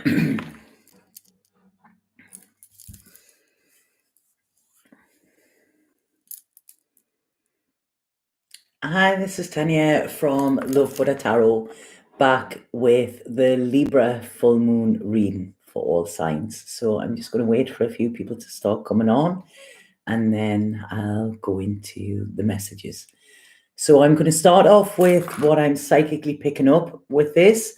Hi, this is Tanya from Love Buddha Tarot, back with the Libra full moon reading for all signs. So I'm just going to wait for a few people to start coming on, and then I'll go into the messages. So I'm going to start off with what I'm psychically picking up with this,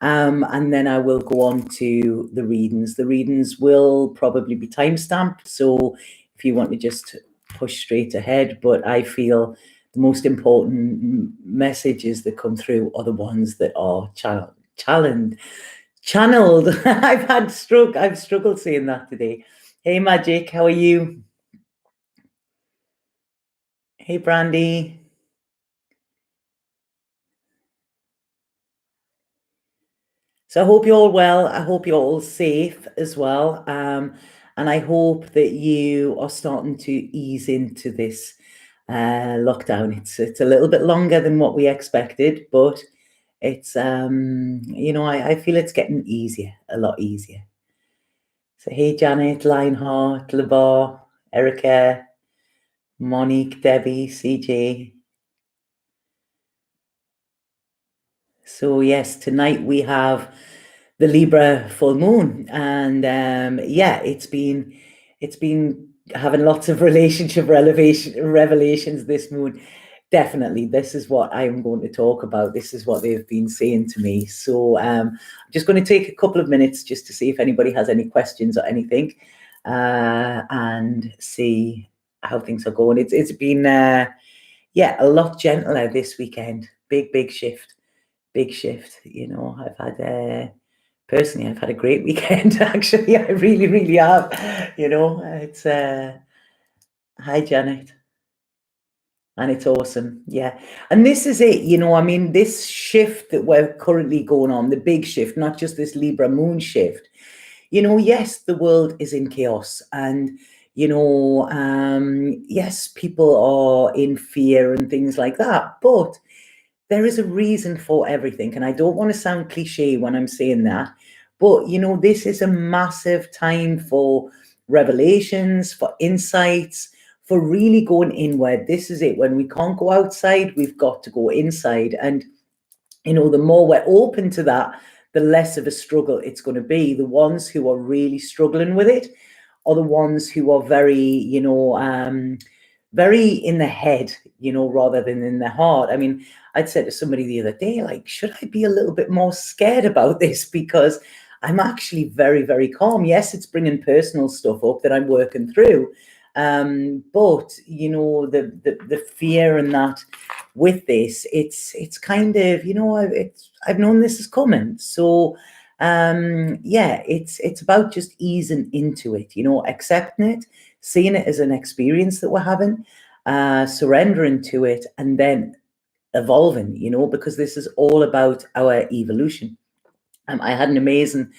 and then I will go on to the readings. The readings will probably be time-stamped, so if you want to just push straight ahead, but I feel the most important messages that come through are the ones that are channeled. I've struggled saying that today. Hey, Magic, how are you? Hey, Brandy. So I hope you're all well. I hope you're all safe as well. And I hope that you are starting to ease into this lockdown. It's a little bit longer than what we expected, but it's, I feel it's getting easier, a lot easier. So hey, Janet, Lionheart, Lavar, Erica, Monique, Debbie, CJ. So yes, tonight we have the Libra full moon, and it's been having lots of relationship revelations this moon. Definitely, this is what I'm going to talk about. This is what they've been saying to me. So I'm just going to take a couple of minutes just to see if anybody has any questions or anything, and see how things are going. It's been a lot gentler this weekend. Big shift. I've had personally, I've had a great weekend. Actually, I really have. It's hi, Janet. And it's awesome. Yeah. And this is it. This shift that we're currently going on, the big shift, not just this Libra moon shift. Yes, the world is in chaos, and yes, people are in fear and things like that, but there is a reason for everything. And I don't want to sound cliche when I'm saying that, but this is a massive time for revelations, for insights, for really going inward. This is it. When we can't go outside, we've got to go inside. And the more we're open to that, the less of a struggle it's going to be. The ones who are really struggling with it are the ones who are very, very in the head, rather than in the heart. I mean, I'd said to somebody the other day, like, should I be a little bit more scared about this? Because I'm actually very, very calm. Yes, it's bringing personal stuff up that I'm working through. But the fear and that with this, it's kind of, I've known this is coming. So it's about just easing into it, accepting it, seeing it as an experience that we're having, surrendering to it, and then evolving, because this is all about our evolution. I had an amazing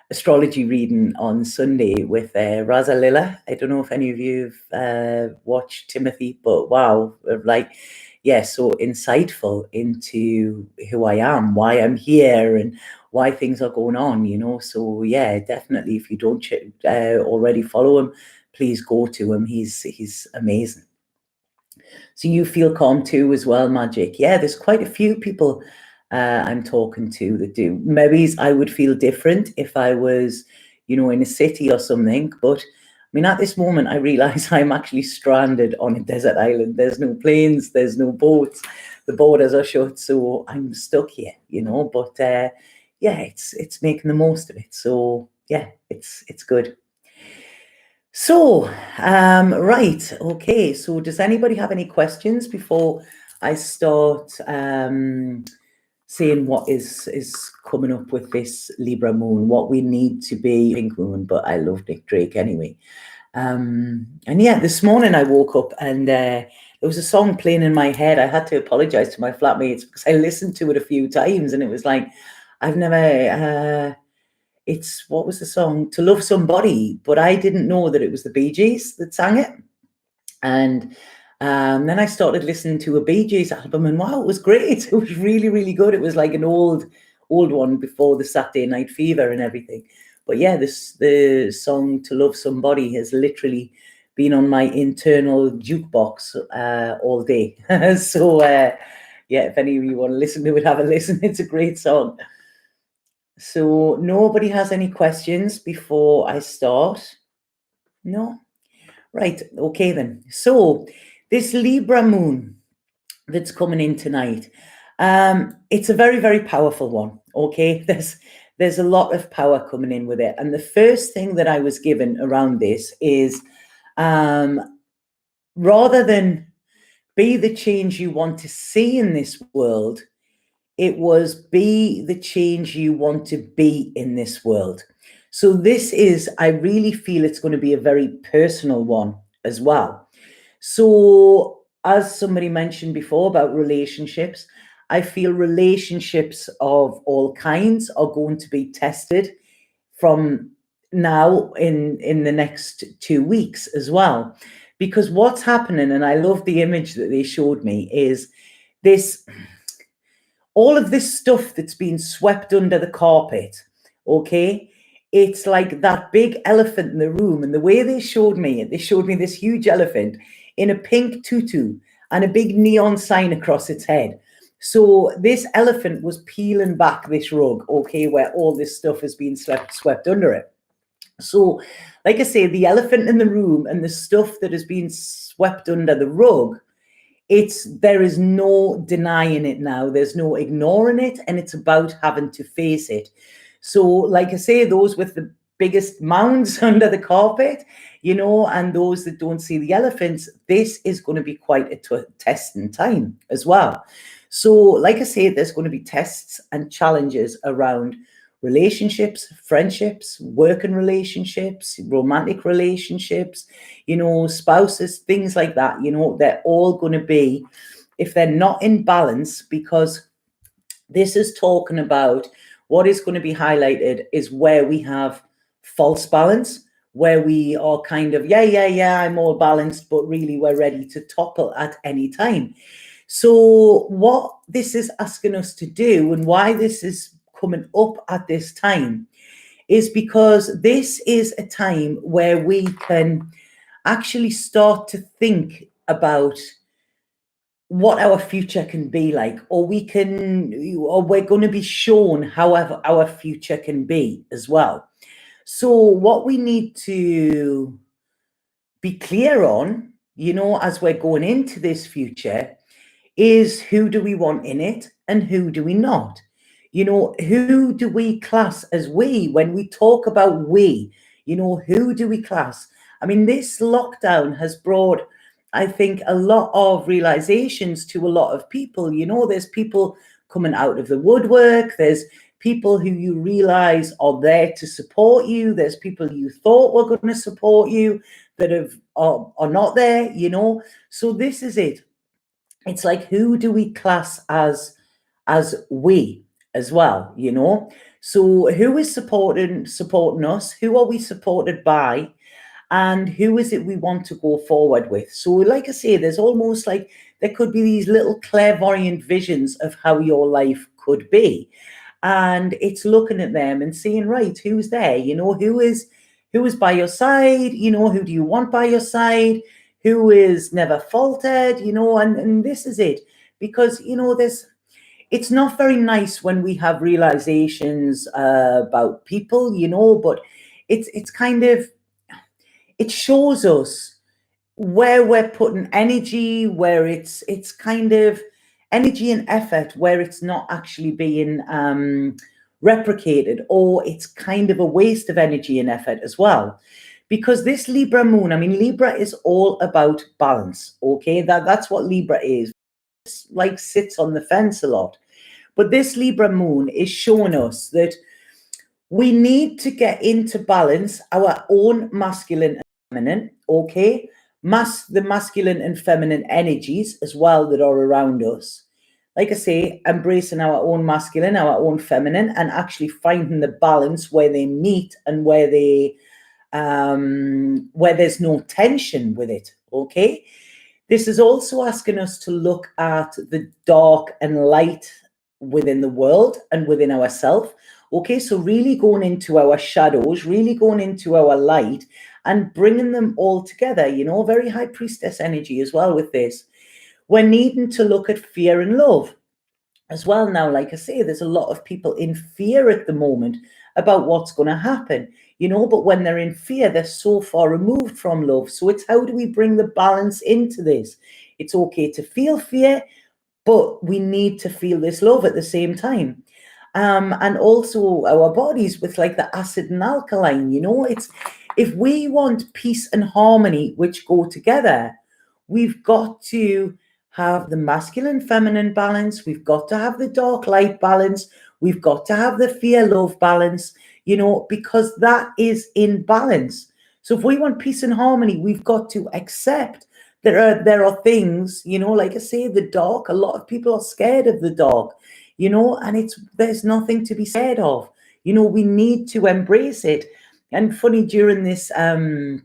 astrology reading on Sunday with Raza Lilla. I don't know if any of you have watched Timothy, but wow, so insightful into who I am, why I'm here, and why things are going on, So yeah, definitely, if you don't already follow him, please go to him. He's amazing. So you feel calm too as well, Magic? Yeah, there's quite a few people I'm talking to that do. Maybe I would feel different if I was, in a city or something. But I mean, at this moment, I realize I'm actually stranded on a desert island. There's no planes, there's no boats, the borders are shut, so I'm stuck here, But it's making the most of it. So yeah, it's good. So, right, okay. So does anybody have any questions before I start saying what is coming up with this Libra moon, what we need to be pink moon, but I love Nick Drake anyway. And yeah, this morning I woke up and there was a song playing in my head. I had to apologize to my flatmates because I listened to it a few times and it was like, I've never... what was the song? To Love Somebody, but I didn't know that it was the Bee Gees that sang it. And then I started listening to a Bee Gees album, and wow, it was great. It was really, really good. It was like an old old one before the Saturday Night Fever and everything. But yeah, the song "To Love Somebody" has literally been on my internal jukebox all day. So yeah, if any of you want to listen to it, have a listen. It's a great song. So nobody has any questions before I start? No? Right, okay then. So this Libra moon that's coming in tonight, it's a very, very powerful one, okay? There's a lot of power coming in with it. And the first thing that I was given around this is rather than be the change you want to see in this world, it was be the change you want to be in this world. So this is, I really feel it's going to be a very personal one as well. So as somebody mentioned before about relationships, I feel relationships of all kinds are going to be tested from now in the next 2 weeks as well. Because what's happening, and I love the image that they showed me, is this all of this stuff that's been swept under the carpet, okay? It's like that big elephant in the room. And the way they showed me this huge elephant in a pink tutu and a big neon sign across its head. So this elephant was peeling back this rug, okay, where all this stuff has been swept under it. So, like I say, the elephant in the room and the stuff that has been swept under the rug, there is no denying it now. There's no ignoring it, and it's about having to face it. So, like I say, those with the biggest mounds under the carpet, and those that don't see the elephants, this is going to be quite a testing time as well. So, like I say, there's going to be tests and challenges around relationships, friendships, working relationships, romantic relationships, spouses, things like that. They're all going to be, if they're not in balance, because this is talking about what is going to be highlighted is where we have false balance, where we are kind of, I'm all balanced, but really we're ready to topple at any time. So what this is asking us to do, and why this is coming up at this time, is because this is a time where we can actually start to think about what our future can be like, or we're going to be shown however our future can be as well. So what we need to be clear on, as we're going into this future, is who do we want in it and who do we not? Who do we class as we? When we talk about we, who do we class? I mean, this lockdown has brought, I think, a lot of realizations to a lot of people. There's people coming out of the woodwork. There's people who you realize are there to support you. There's people you thought were going to support you that are not there, So this is it. It's like, who do we class as we as well, So who is supporting us? Who are we supported by? And who is it we want to go forward with? So like I say, there's almost like there could be these little clairvoyant visions of how your life could be. And it's looking at them and seeing, right, who's there? Who is by your side? Who do you want by your side? Who is never faltered? And this is it. Because, it's not very nice when we have realizations about people, but it's kind of, it shows us where we're putting energy, where it's kind of energy and effort, where it's not actually being replicated, or it's kind of a waste of energy and effort as well. Because this Libra moon, I mean, Libra is all about balance, okay? That's what Libra is. It's like sits on the fence a lot. But this Libra moon is showing us that we need to get into balance our own masculine and feminine, okay? The masculine and feminine energies as well that are around us. Like I say, embracing our own masculine, our own feminine, and actually finding the balance where they meet and where there's no tension with it, okay? This is also asking us to look at the dark and light within the world and within ourselves. Okay, so really going into our shadows, really going into our light and bringing them all together, very high priestess energy as well with this. We're needing to look at fear and love as well now. Like I say, there's a lot of people in fear at the moment about what's going to happen, but when they're in fear, they're so far removed from love. So it's how do we bring the balance into this? It's okay to feel fear, but we need to feel this love at the same time. And also our bodies with like the acid and alkaline, it's if we want peace and harmony, which go together, we've got to have the masculine feminine balance. We've got to have the dark light balance. We've got to have the fear love balance, because that is in balance. So if we want peace and harmony, we've got to accept there are things, like I say, the dark. A lot of people are scared of the dark, and there's nothing to be scared of. We need to embrace it. And funny, during this reading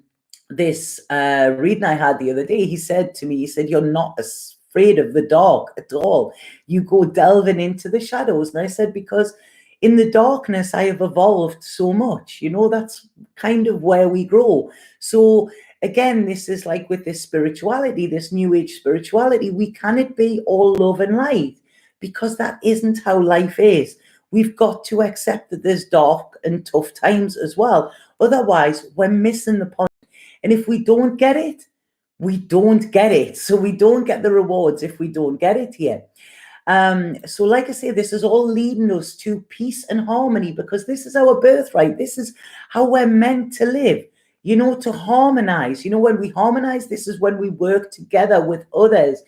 I had the other day, he said to me, you're not afraid of the dark at all. You go delving into the shadows. And I said, because in the darkness, I have evolved so much. That's kind of where we grow. So again, this is like with this spirituality, this new age spirituality, we cannot be all love and light, because that isn't how life is. We've got to accept that there's dark and tough times as well. Otherwise, we're missing the point. And if we don't get it, we don't get it. So we don't get the rewards if we don't get it here. So like I say, this is all leading us to peace and harmony, because this is our birthright. This is how we're meant to live, to harmonize. When we harmonize, this is when we work together with others,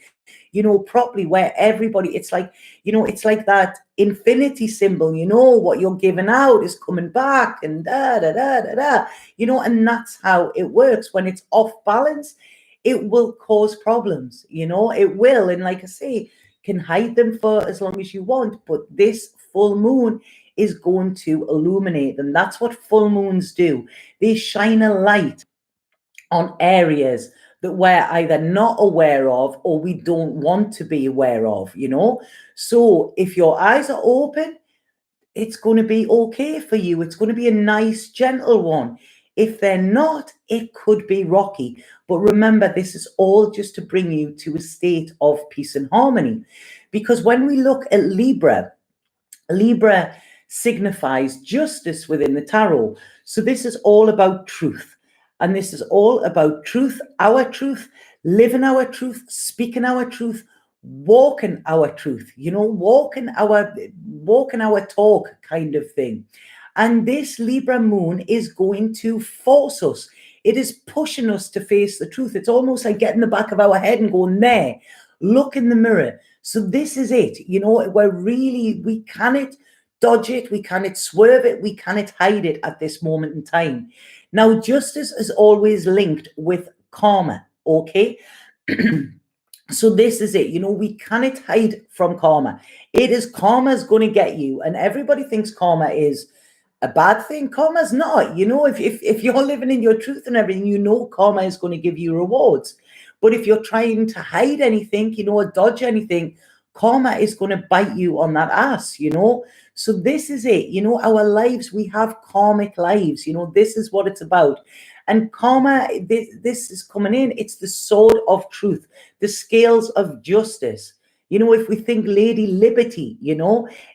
properly, where everybody, it's like that infinity symbol, what you're giving out is coming back, and and that's how it works. When it's off balance, it will cause problems, it will. And like I say, can hide them for as long as you want, but this full moon is going to illuminate them. That's what full moons do. They shine a light on areas that we're either not aware of or we don't want to be aware of, So if your eyes are open, it's going to be okay for you. It's going to be a nice, gentle one. If they're not, it could be rocky. But remember, this is all just to bring you to a state of peace and harmony. Because when we look at Libra signifies justice within the tarot. So this is all about truth. And this is all about truth, living our truth, speaking our truth, walking our truth, walking our talk kind of thing. And this Libra moon is going to force us. It is pushing us to face the truth. It's almost like getting the back of our head and going, there, look in the mirror. So this is it. We cannot dodge it. We cannot swerve it. We cannot hide it at this moment in time. Now, justice is always linked with karma. Okay. So this is it. We cannot hide from karma. Karma's going to get you. And everybody thinks karma is a bad thing. Karma's not. If you're living in your truth and everything, karma is going to give you rewards. But if you're trying to hide anything, or dodge anything, karma is going to bite you on that ass, So this is it. Our lives, we have karmic lives. This is what it's about. And karma, this is coming in. It's the sword of truth, the scales of justice. If we think Lady Liberty,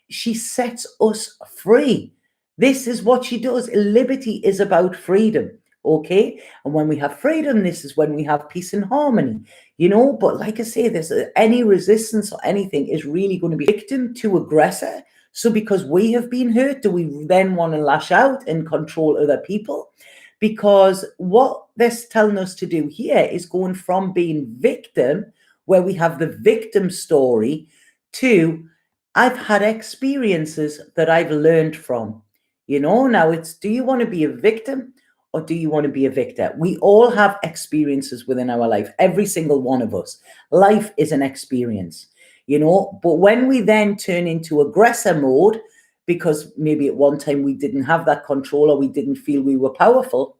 she sets us free. This is what she does. Liberty is about freedom. Okay. And when we have freedom, this is when we have peace and harmony, but like I say, there's any resistance or anything is really going to be victim to aggressor. So because we have been hurt, do we then want to lash out and control other people? Because what they're telling us to do here is going from being victim, where we have the victim story, to I've had experiences that I've learned from, now it's, do you want to be a victim or do you want to be a victor? We all have experiences within our life, every single one of us. Life is an experience, but when we then turn into aggressor mode, because maybe at one time we didn't have that control or we didn't feel we were powerful,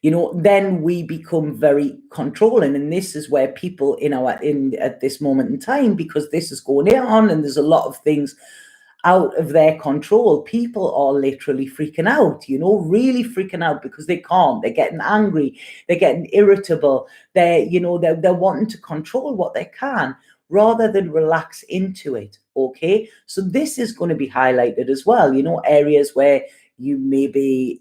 then we become very controlling. And this is where people at this moment in time, because this is going on and there's a lot of things out of their control, people are literally freaking out, really freaking out, because they can't. They're getting angry, they're getting irritable, they're wanting to control what they can rather than relax into it. Okay, so this is going to be highlighted as well, areas where you may be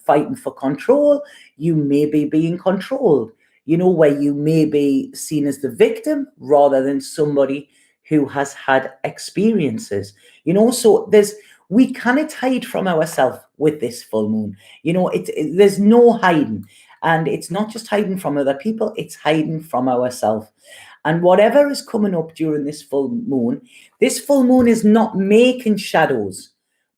fighting for control, you may be being controlled, where you may be seen as the victim rather than somebody who has had experiences. So we cannot hide from ourselves with this full moon. There's no hiding, and it's not just hiding from other people, it's hiding from ourselves. And whatever is coming up during this full moon is not making shadows,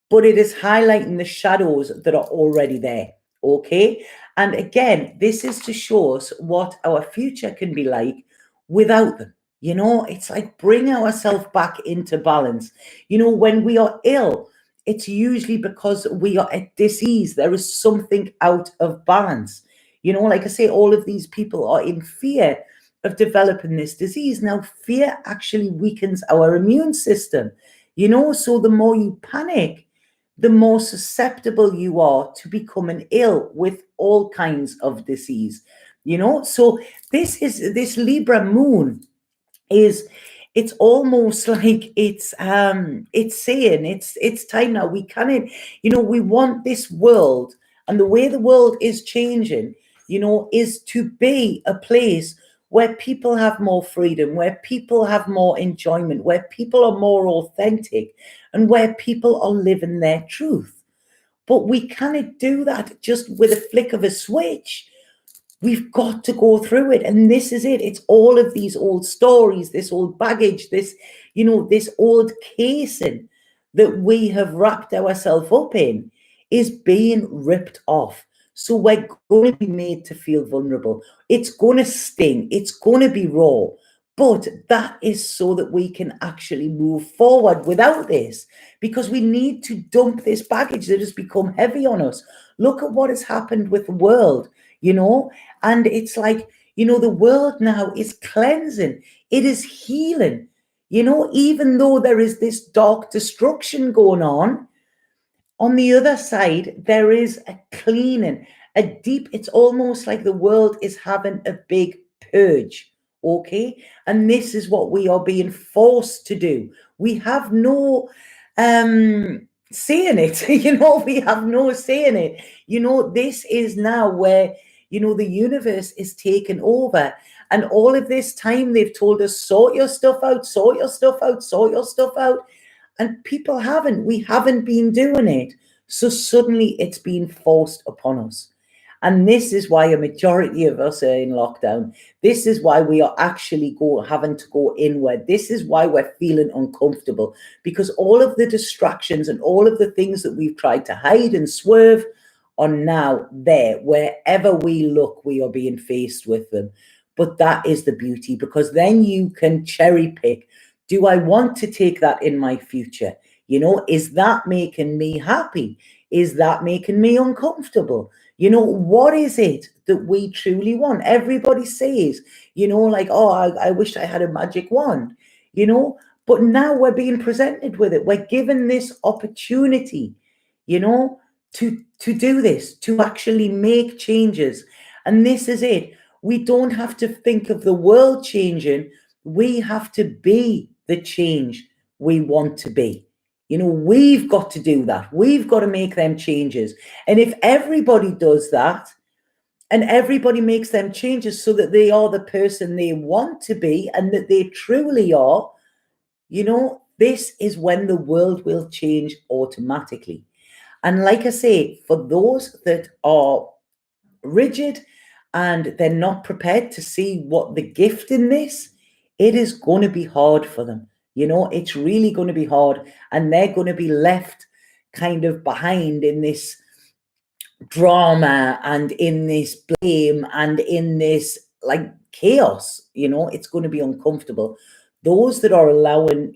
but it is highlighting the shadows that are already there. Okay, and again, this is to show us what our future can be like without them. It's like bring ourselves back into balance. When we are ill, it's usually because we are at disease. There is something out of balance. Like I say, all of these people are in fear of developing this disease. Now, fear actually weakens our immune system. So the more you panic, the more susceptible you are to becoming ill with all kinds of disease. So this Libra moon it's almost like it's saying it's time now. We cannot, we want this world, and the way the world is changing, is to be a place where people have more freedom, where people have more enjoyment, where people are more authentic, and where people are living their truth. But we cannot do that just with a flick of a switch. We've got to go through it. And this is it. It's all of these old stories, this old baggage, this old casing that we have wrapped ourselves up in is being ripped off. So we're going to be made to feel vulnerable. It's going to sting. It's going to be raw. But that is so that we can actually move forward without this, because we need to dump this baggage that has become heavy on us. Look at what has happened with the world, and it's like, the world now is cleansing. It is healing, even though there is this dark destruction going on the other side, there is a cleaning, it's almost like the world is having a big purge. Okay. And this is what we are being forced to do. We have no say in it. We have no say in it. This is now where the universe is taken over. And all of this time they've told us, sort your stuff out, sort your stuff out, sort your stuff out. And people we haven't been doing it. So suddenly it's being forced upon us. And this is why a majority of us are in lockdown. This is why we are actually having to go inward. This is why we're feeling uncomfortable, because all of the distractions and all of the things that we've tried to hide and swerve are now there. Wherever we look, we are being faced with them. But that is the beauty, because then you can cherry pick. Do I want to take that in my future? Is that making me happy? Is that making me uncomfortable? What is it that we truly want? Everybody says, like, oh, I wish I had a magic wand, but now we're being presented with it. We're given this opportunity, to do this, to actually make changes. And this is it. We don't have to think of the world changing. We have to be the change we want to be. We've got to do that. We've got to make them changes. And if everybody does that, and everybody makes them changes so that they are the person they want to be and that they truly are, this is when the world will change automatically. And like I say, for those that are rigid and they're not prepared to see what the gift in this, it is going to be hard for them. It's really going to be hard, and they're going to be left kind of behind in this drama and in this blame and in this like chaos. It's going to be uncomfortable. Those that are allowing,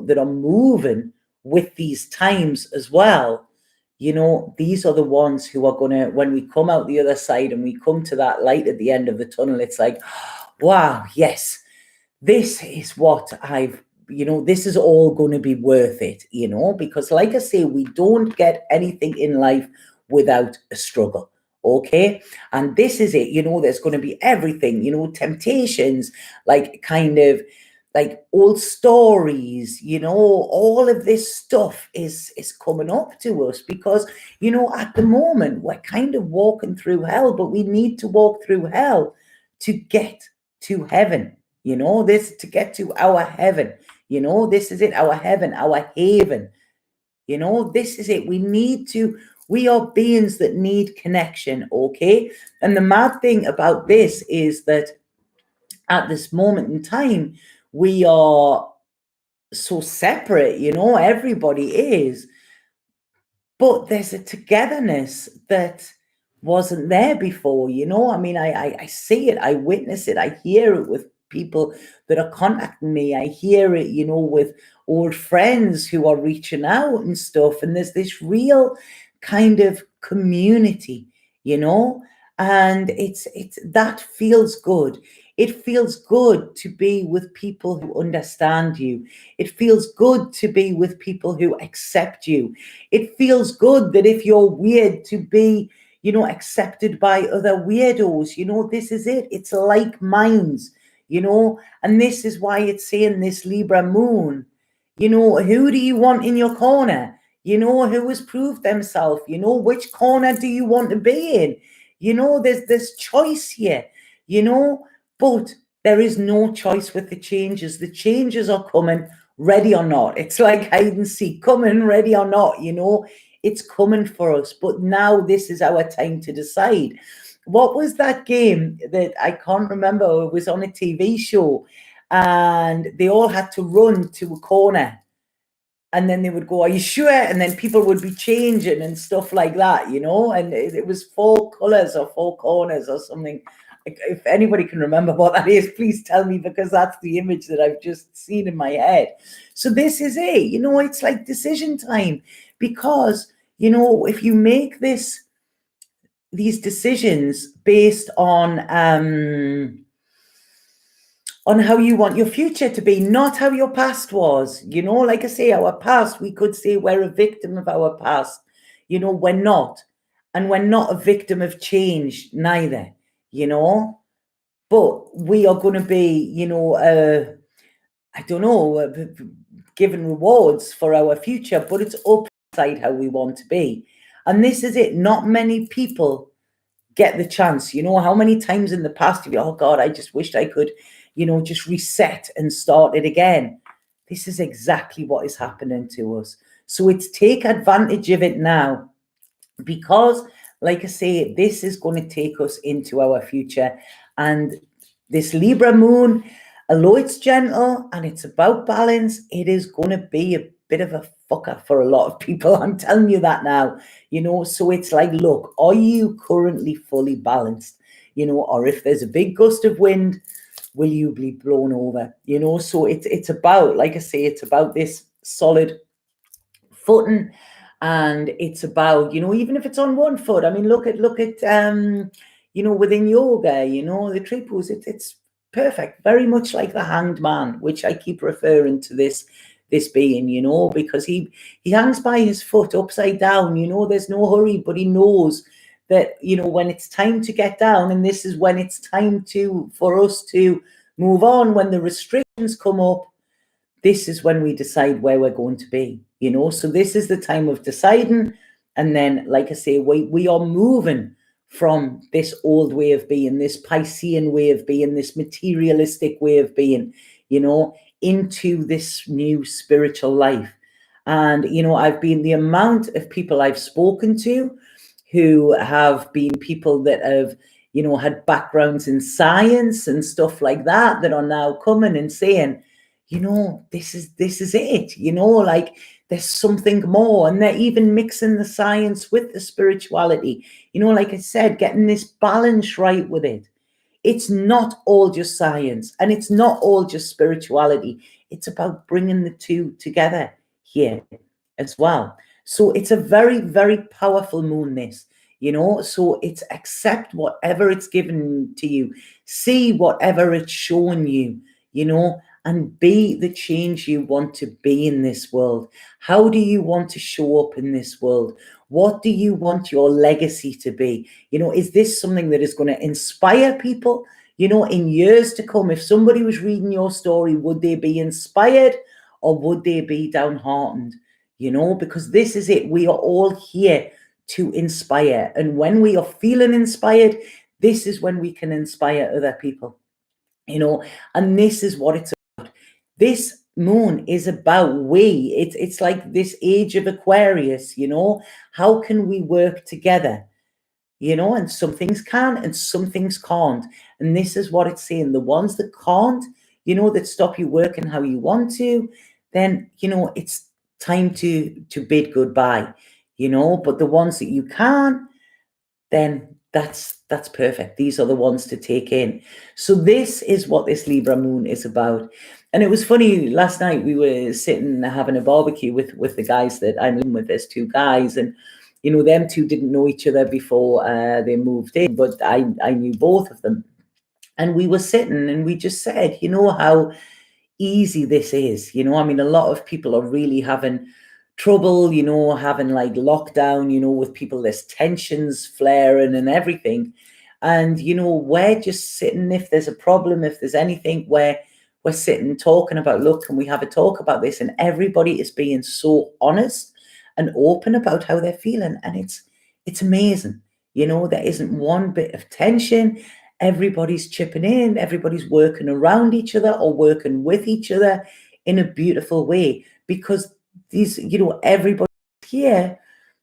that are moving with these times as well, you know, these are the ones who are going to, when we come out the other side and we come to that light at the end of the tunnel, it's like, wow, yes, this is what I've, you know, this is all going to be worth it, you know, because like I say, we don't get anything in life without a struggle. Okay. And this is it, you know, there's going to be everything, you know, temptations, like kind of like old stories, you know, all of this stuff is coming up to us because, you know, at the moment we're kind of walking through hell, but we need to walk through hell to get to heaven. You know, this to get to our heaven. You know, this is it, our heaven, our haven. You know, this is it. We are beings that need connection, okay? And the mad thing about this is that at this moment in time, we are so separate, you know, everybody is. But there's a togetherness that wasn't there before, you know. I mean, I see it, I witness it, I hear it with people that are contacting me. I hear it, you know, with old friends who are reaching out and stuff. And there's this real kind of community, you know, and it's that feels good. It feels good to be with people who understand you. It feels good to be with people who accept you. It feels good that if you're weird to be, you know, accepted by other weirdos. You know, this is it. It's like minds, you know, and this is why it's saying this Libra moon, you know, who do you want in your corner? You know, who has proved themselves? You know, which corner do you want to be in? You know, there's choice here, you know, but there is no choice with the changes. The changes are coming, ready or not. It's like hide and seek, coming ready or not, you know, it's coming for us. But now this is our time to decide. What was that game that I can't remember? It was on a TV show and they all had to run to a corner and then they would go, are you sure? And then people would be changing and stuff like that, you know, and it was 4 colors or 4 corners or something. If anybody can remember what that is, please tell me, because that's the image that I've just seen in my head. So this is it, you know, it's like decision time, because, you know, if you make these decisions based on how you want your future to be, not how your past was. You know, like I say, our past, we could say we're a victim of our past. You know, we're not. And we're not a victim of change neither, you know. But we are going to be, you know, I don't know, given rewards for our future, but it's up inside how we want to be. And this is it. Not many people get the chance. You know, how many times in the past have you, oh God, I just wished I could, you know, just reset and start it again. This is exactly what is happening to us. So it's take advantage of it now, because, like I say, this is going to take us into our future. And this Libra moon, although it's gentle and it's about balance, it is going to be a bit of a fucker for a lot of people. I'm telling you that now, you know. So it's like, look, are you currently fully balanced? You know, or if there's a big gust of wind, will you be blown over? You know, so it's about, like I say, it's about this solid footing, and it's about, you know, even if it's on one foot. I mean, look at you know, within yoga, you know, the tree pose, it's perfect, very much like the hanged man, which I keep referring to this being, you know, because he hangs by his foot upside down, you know, there's no hurry, but he knows that, you know, when it's time to get down, and this is when it's time for us to move on, when the restrictions come up, this is when we decide where we're going to be, you know. So this is the time of deciding. And then, like I say, we are moving from this old way of being, this Piscean way of being, this materialistic way of being, you know, into this new spiritual life. And, you know, the amount of people I've spoken to who have been people that have, you know, had backgrounds in science and stuff like that, that are now coming and saying, you know, this is it, you know, like there's something more. And they're even mixing the science with the spirituality, you know, like I said, getting this balance right with it. It's not all just science, and it's not all just spirituality. It's about bringing the two together here as well. So it's a very, very powerful moon, this, so it's accept whatever it's given to you, see whatever it's shown you, and be the change you want to be in this world. How do you want to show up in this world? What do you want your legacy to be? Is this something that is going to inspire people, in years to come? If somebody was reading your story, would they be inspired or would they be downhearted? Because this is it. We are all here to inspire. And when we are feeling inspired, this is when we can inspire other people, and this is what it's about. This moon is about it's like this age of Aquarius, how can we work together? And some things can and some things can't. And this is what it's saying. The ones that can't, that stop you working how you want to, then, it's time to bid goodbye, but the ones that you can, then that's perfect. These are the ones to take in. So this is what this Libra moon is about. And it was funny, last night we were sitting having a barbecue with the guys that I'm in with. There's two guys, and them two didn't know each other before they moved in, but I knew both of them. And we were sitting and we just said, how easy this is. A lot of people are really having trouble, having like lockdown, with people, there's tensions flaring and everything. And, we're just sitting, if there's a problem, if there's anything, we're sitting talking about, look, can we have a talk about this? And everybody is being so honest and open about how they're feeling. And it's amazing. There isn't one bit of tension. Everybody's chipping in, everybody's working around each other or working with each other in a beautiful way, because these, everybody here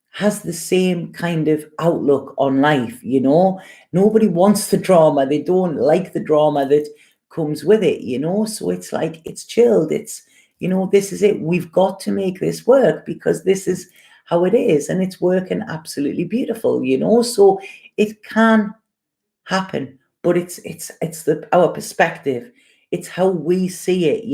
has the same kind of outlook on life. Nobody wants the drama. They don't like the drama that comes with it, so it's like, it's chilled. It's, this is it. We've got to make this work because this is how it is, and it's working absolutely beautiful, so it can happen. But it's our perspective. It's how we see it.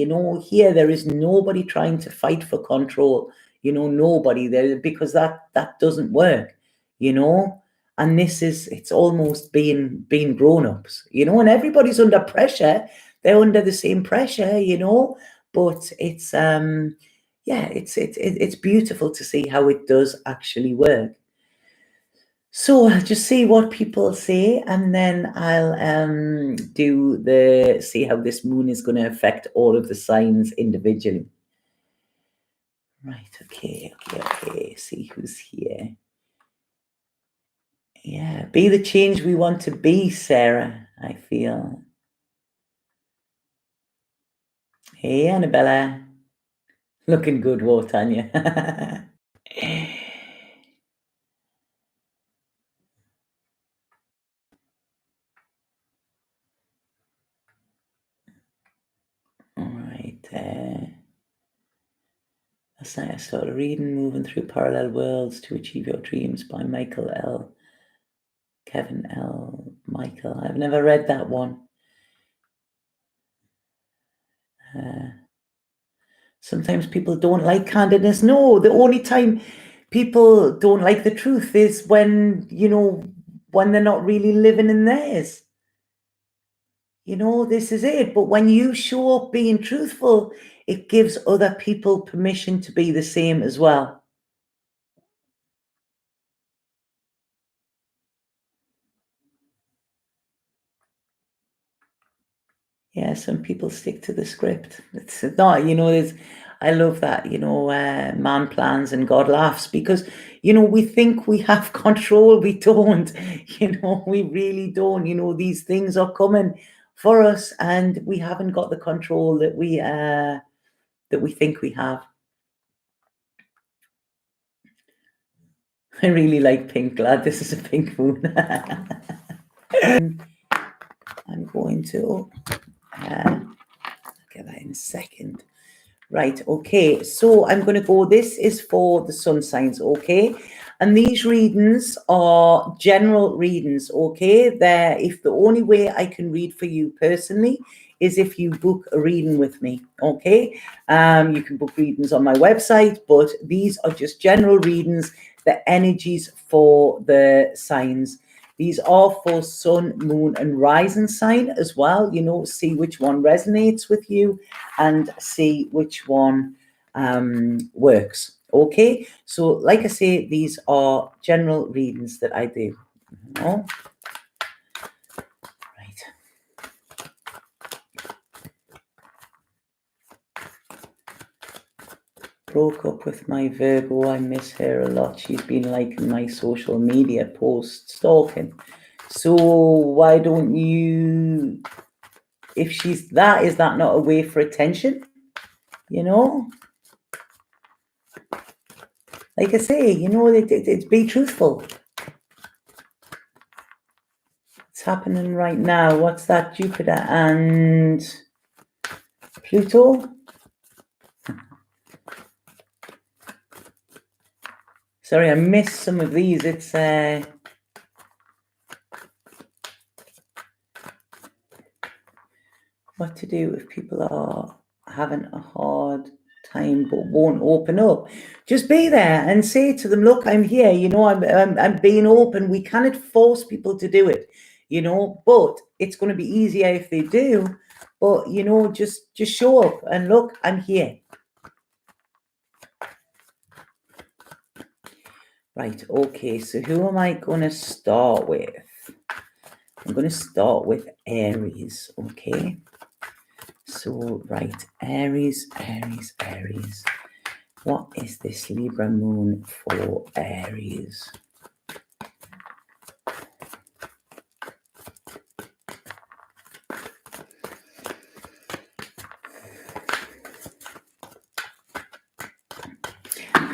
Here there is nobody trying to fight for control. Nobody there, because that doesn't work. And it's almost being grown-ups. And everybody's under pressure. They're under the same pressure. But it's it's beautiful to see how it does actually work. So I'll just see what people say, and then I'll see how this moon is going to affect all of the signs individually. Right, okay. See who's here. Yeah, be the change we want to be, Sarah, I feel. Hey, Annabella. Looking good, Tanya. All right. Last night I started reading Moving Through Parallel Worlds to Achieve Your Dreams by Kevin L. Michael. I've never read that one. Sometimes people don't like candidness. No, the only time people don't like the truth is when, when they're not really living in theirs. This is it. But when you show up being truthful, it gives other people permission to be the same as well. Yeah, some people stick to the script. It's not, I love that, man plans and God laughs, because, we think we have control. We don't, we really don't. These things are coming for us and we haven't got the control that we think we have. I really like pink. Glad this is a pink moon. I'm going to get that in a second. Right, okay, so I'm going to go, this is for the sun signs, okay? And these readings are general readings, okay? If the only way I can read for you personally is if you book a reading with me, okay? You can book readings on my website, but these are just general readings, the energies for the signs. These are for sun, moon, and rising sign as well. You know, see which one resonates with you and see which one works. Okay, so like I say, these are general readings that I do. Oh, right. Broke up with my Virgo. I miss her a lot. She's been liking my social media posts, stalking. So why don't you, if she's that, is that not a way for attention? You know? Like I say, you know, it's be truthful. It's happening right now. What's that? Jupiter and Pluto? Sorry, I missed some of these. It's what to do if people are having a hard time but won't open up. Just be there and say to them, look, I'm here, you know, I'm being open. We cannot force people to do it, you know, but it's going to be easier if they do. But, you know, just show up and look, I'm here. Right, okay, so who am I going to start with? I'm going to start with Aries, okay? So, right, Aries. What is this Libra moon for Aries?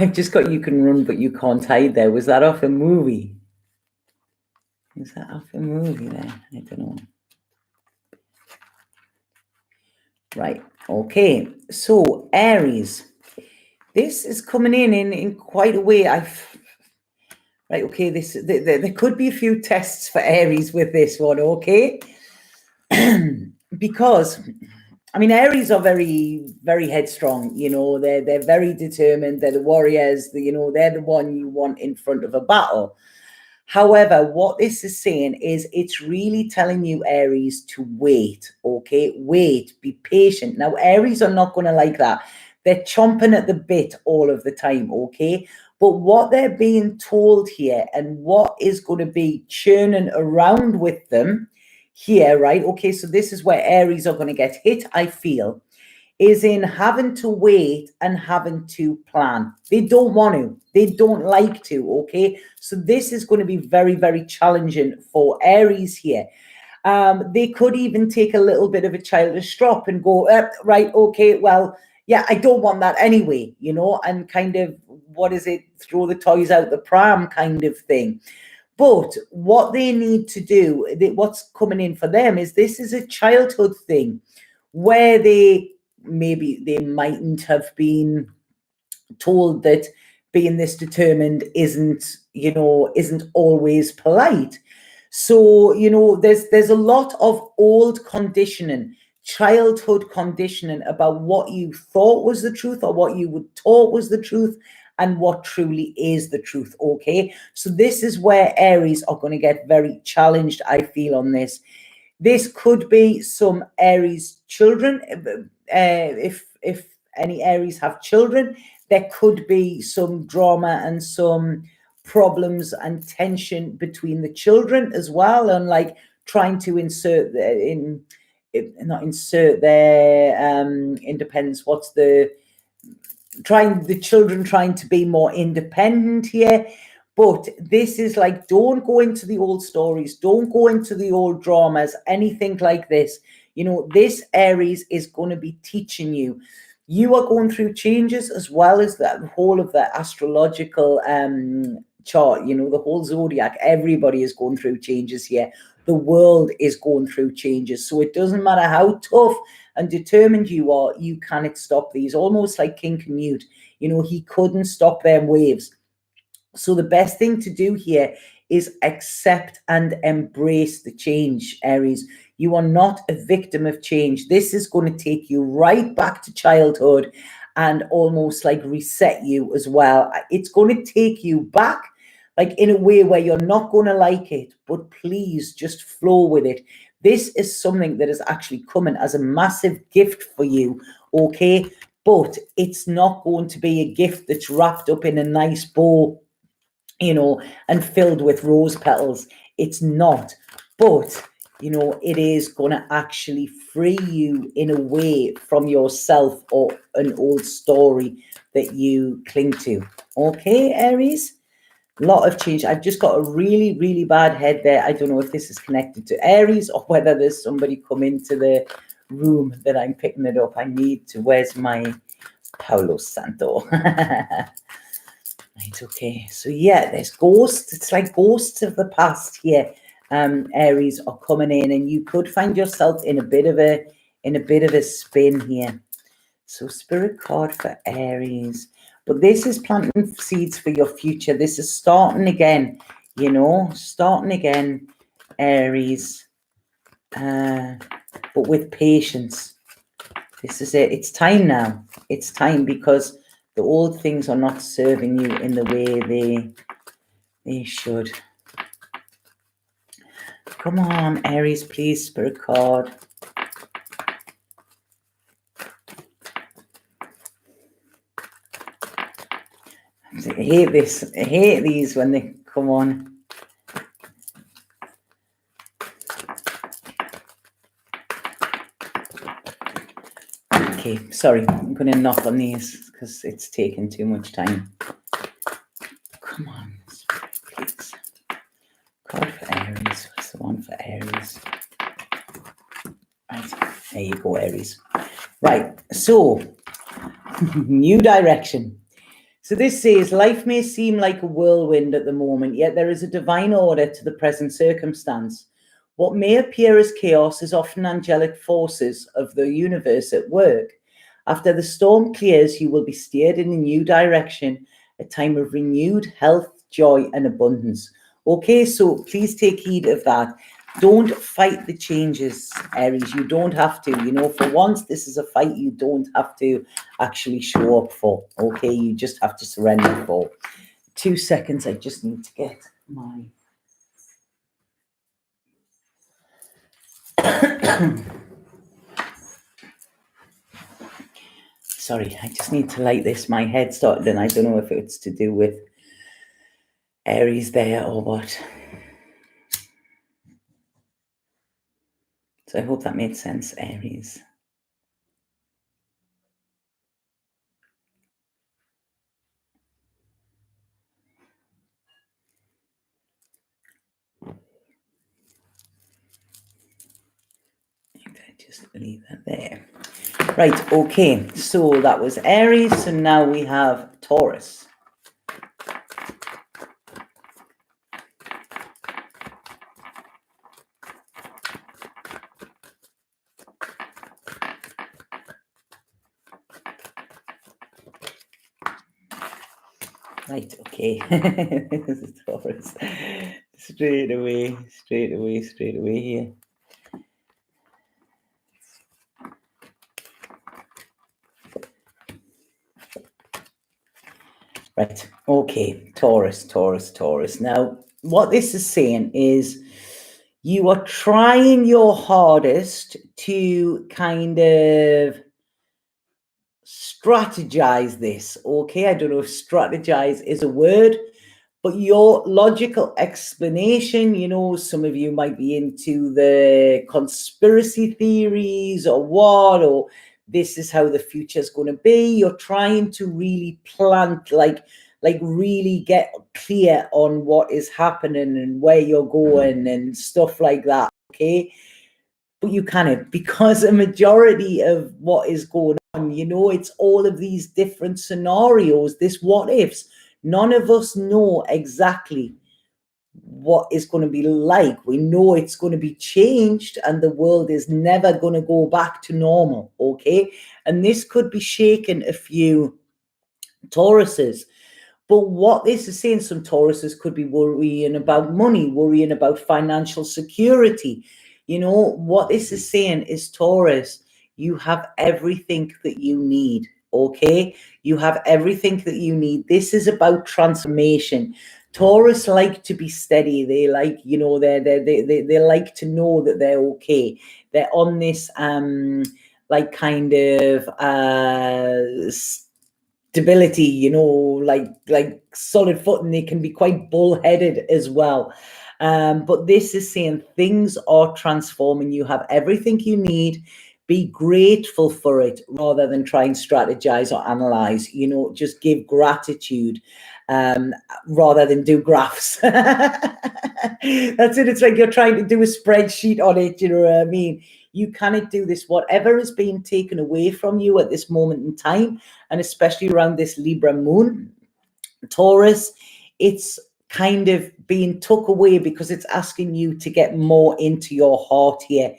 I've just got you can run, but you can't hide there. Was that off a movie? Is that off a movie there? I don't know. Right, okay. So, Aries. This is coming in quite a way. Right, okay, there could be a few tests for Aries with this one, okay? Because, I mean, Aries are very, very headstrong, you know, they're very determined, they're the warriors, you know, they're the one you want in front of a battle. However, what this is saying is it's really telling you, Aries, to wait, okay? Wait, be patient. Now, Aries are not going to like that. They're chomping at the bit all of the time, okay? But what they're being told here and what is going to be churning around with them here, right? Okay, so this is where Aries are going to get hit, I feel, is in having to wait and having to plan. They don't want to. They don't like to, okay? So this is going to be very, very challenging for Aries here. They could even take a little bit of a childish drop and go, right, okay, well, yeah, I don't want that anyway, you know, and kind of, what is it, throw the toys out the pram kind of thing. But what they need to do, what's coming in for them is this is a childhood thing where they mightn't have been told that being this determined isn't always polite. So, you know, there's a lot of old conditioning, childhood conditioning about what you thought was the truth or what you would taught was the truth and what truly is the truth, okay? So this is where Aries are going to get very challenged, I feel, on this. This could be some Aries children. If any Aries have children, there could be some drama and some problems and tension between the children as well, and like trying to not insert their independence. The children trying to be more independent here. But this is like, don't go into the old stories, don't go into the old dramas, anything like this. You know, this Aries is going to be teaching you. You are going through changes as well as the whole of the astrological chart, you know, the whole zodiac. Everybody is going through changes here. The world is going through changes. So it doesn't matter how tough and determined you are, you cannot stop these. Almost like King Canute, you know, he couldn't stop them waves. So the best thing to do here is accept and embrace the change, Aries. You are not a victim of change. This is going to take you right back to childhood and almost like reset you as well. It's going to take you back, like in a way where you're not going to like it, but please just flow with it. This is something that is actually coming as a massive gift for you, okay? But it's not going to be a gift that's wrapped up in a nice bow, you know, and filled with rose petals. It's not. But, you know, it is going to actually free you in a way from yourself or an old story that you cling to. Okay, Aries? A lot of change. I've just got a really, really bad head there. I don't know if this is connected to Aries or whether there's somebody come into the room that I'm picking it up. I need to, where's my Paulo Santo? Right, okay. So yeah, there's ghosts. It's like ghosts of the past here. Aries are coming in, and you could find yourself in a bit of a spin here. So spirit card for Aries. But this is planting seeds for your future. This is starting again, you know, starting again, Aries. But with patience. This is it. It's time now. It's time, because the old things are not serving you in the way they should. Come on, Aries, please, spirit card. I hate this. I hate these when they come on. Okay, sorry. I'm going to knock on these because it's taken too much time. Come on, please. Card for Aries. What's the one for Aries? Right, there you go, Aries. Right, so new direction. So this says, life may seem like a whirlwind at the moment, yet there is a divine order to the present circumstance. What may appear as chaos is often angelic forces of the universe at work. After the storm clears, you will be steered in a new direction, a time of renewed health, joy, and abundance. Okay, so please take heed of that. Don't fight the changes, Aries. You don't have to. You know, for once, this is a fight you don't have to actually show up for. Okay, you just have to surrender for. 2 seconds. I just need to get my... Sorry, I just need to light this. My head started, and I don't know if it's to do with Aries there or what. So I hope that made sense, Aries. Just leave that there. Right, okay, so that was Aries. So now we have Taurus. Right, okay. This is Taurus. Straight away here. Right, okay, Taurus. Now, what this is saying is you are trying your hardest to kind of strategize this, okay? I don't know if strategize is a word, but your logical explanation, you know, some of you might be into the conspiracy theories or what, or this is how the future is going to be. You're trying to really plant, like really get clear on what is happening and where you're going and stuff like that, okay? But you can't, because a majority of what is going on, you know, it's all of these different scenarios, this what ifs. None of us know exactly what is going to be like. We know it's going to be changed and the world is never going to go back to normal, okay? And this could be shaking a few Tauruses. But what this is saying, some Tauruses could be worrying about money, worrying about financial security. You know, what this is saying is, Taurus, you have everything that you need, okay? You have everything that you need. This is about transformation. Taurus like to be steady. They like, you know, they like to know that they're okay. They're on this like kind of stability, you know, like solid footing. They can be quite bullheaded as well. But this is saying things are transforming. You have everything you need. Be grateful for it rather than try and strategize or analyze. You know, just give gratitude rather than do graphs. That's it. It's like you're trying to do a spreadsheet on it. You know what I mean? You cannot do this. Whatever is being taken away from you at this moment in time, and especially around this Libra moon, Taurus, it's kind of being took away because it's asking you to get more into your heart here.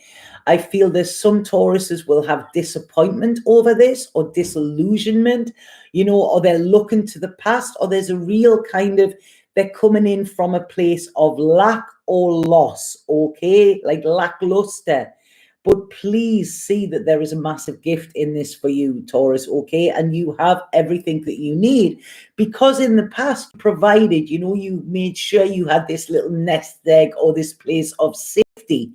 I feel there's some Tauruses will have disappointment over this, or disillusionment, you know, or they're looking to the past, or there's a real kind of, they're coming in from a place of lack or loss, okay, like lackluster. But please see that there is a massive gift in this for you, Taurus, okay? And you have everything that you need, because in the past, provided, you know, you made sure you had this little nest egg or this place of safety.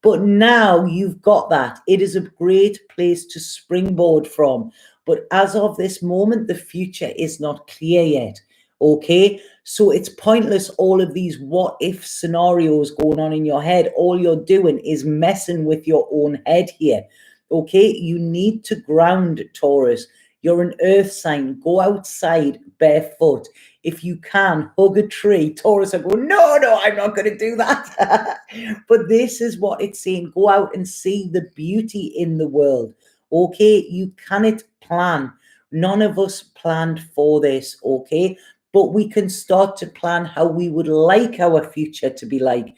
But now you've got that. It is a great place to springboard from. But as of this moment, the future is not clear yet. Okay, so it's pointless, all of these what if scenarios going on in your head. All you're doing is messing with your own head here. Okay, you need to ground, Taurus. You're an earth sign. Go outside barefoot. If you can, hug a tree. Taurus, I go, no, I'm not going to do that. But this is what it's saying. Go out and see the beauty in the world. Okay, you cannot plan. None of us planned for this, okay? But we can start to plan how we would like our future to be like.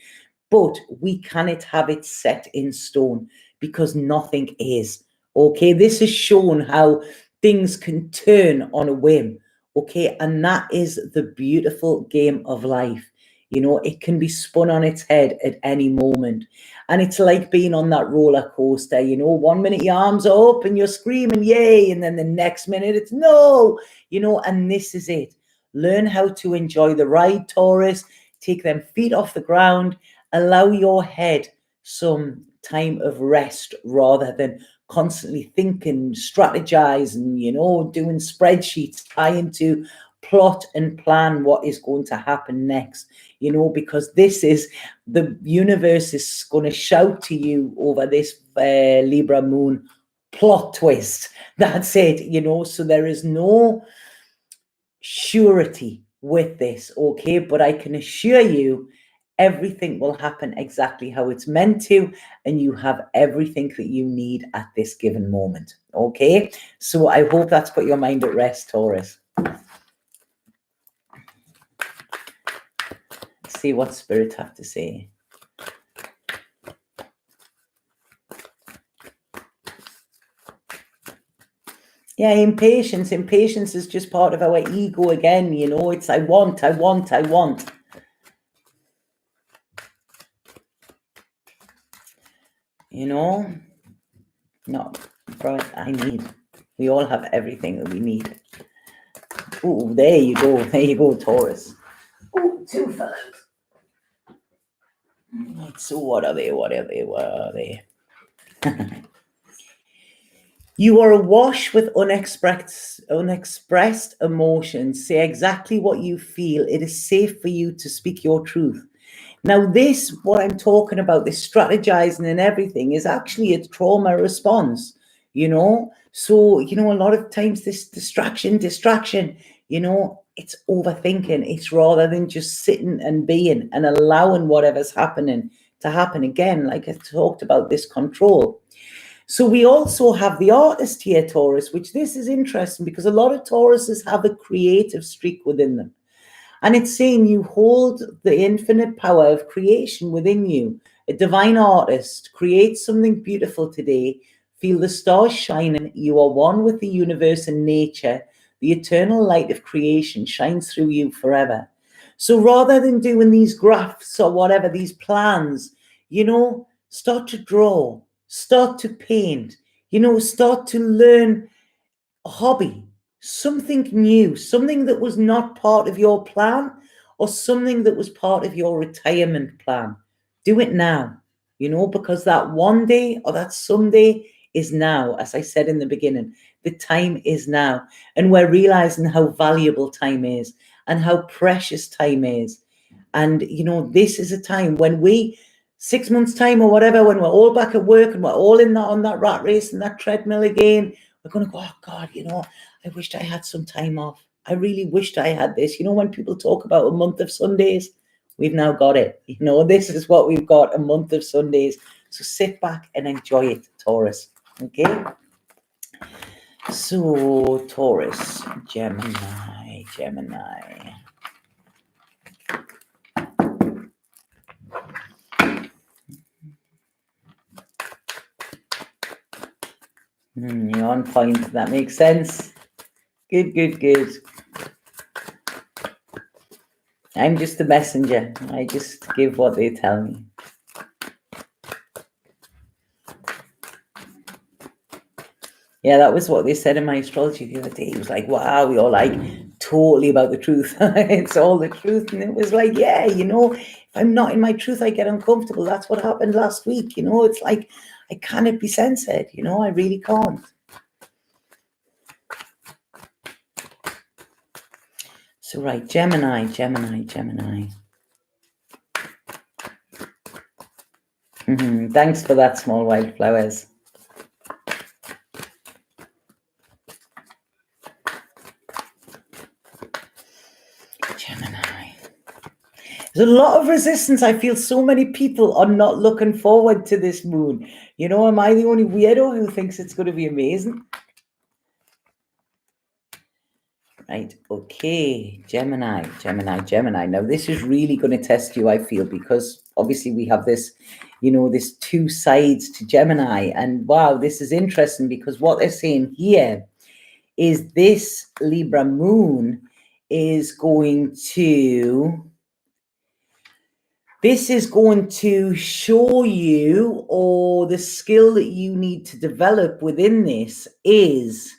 But we cannot have it set in stone, because nothing is. Okay, this has shown how things can turn on a whim. Okay, and that is the beautiful game of life. You know, it can be spun on its head at any moment. And it's like being on that roller coaster. You know, 1 minute your arms are up and you're screaming, yay. And then the next minute it's no, you know, and this is it. Learn how to enjoy the ride, Taurus. Take them feet off the ground. Allow your head some time of rest rather than constantly thinking, strategizing, you know, doing spreadsheets, trying to plot and plan what is going to happen next, you know, because this is, the universe is going to shout to you over this Libra moon, plot twist. That's it, you know, so there is no surety with this, okay? But I can assure you, everything will happen exactly how it's meant to, and you have everything that you need at this given moment, okay? So I hope that's put your mind at rest, Taurus. Let's see what Spirit have to say. Yeah, impatience. Impatience is just part of our ego again, you know. It's I want. You know? No, right, I need. We all have everything that we need. Oh, there you go. There you go, Taurus. Oh, 2 fellows. Right, so what are they? You are awash with unexpressed emotions. Say exactly what you feel. It is safe for you to speak your truth. Now, this, what I'm talking about, this strategizing and everything, is actually a trauma response, you know? So, you know, a lot of times this distraction, you know, it's overthinking. It's rather than just sitting and being and allowing whatever's happening to happen. Again, like I talked about, this control. So we also have the artist here, Taurus, which this is interesting because a lot of Tauruses have a creative streak within them. And it's saying you hold the infinite power of creation within you. A divine artist, create something beautiful today. Feel the stars shining. You are one with the universe and nature. the eternal light of creation shines through you forever. So rather than doing these graphs or whatever, these plans, start to draw, start to paint, start to learn a hobby, something new, something that was not part of your plan or something that was part of your retirement plan. Do it now, because that one day or that someday is now. As I said in the beginning, the time is now. And we're realizing how valuable time is and how precious time is. And, this is a time when 6 months time or whatever, when we're all back at work and we're all on that rat race and that treadmill again, we're going to go, oh God, I wished I had some time off. I really wished I had this. When people talk about a month of Sundays, we've now got it. This is what we've got, a month of Sundays. So sit back and enjoy it, Taurus. Okay? So, Taurus, Gemini. You're on point. That makes sense. Good. I'm just a messenger. I just give what they tell me. Yeah, that was what they said in my astrology the other day. It was like, wow, you're like totally about the truth. It's all the truth. And it was like, yeah, if I'm not in my truth, I get uncomfortable. That's what happened last week. It's like, I cannot be censored. I really can't. So, right, Gemini. Thanks for that, small white flowers. Gemini. There's a lot of resistance. I feel so many people are not looking forward to this moon. Am I the only weirdo who thinks it's going to be amazing? Right, okay, Gemini. Now, this is really going to test you, I feel, because obviously we have this, this two sides to Gemini. And wow, this is interesting because what they're saying here is this Libra moon is going to show you, or the skill that you need to develop within this is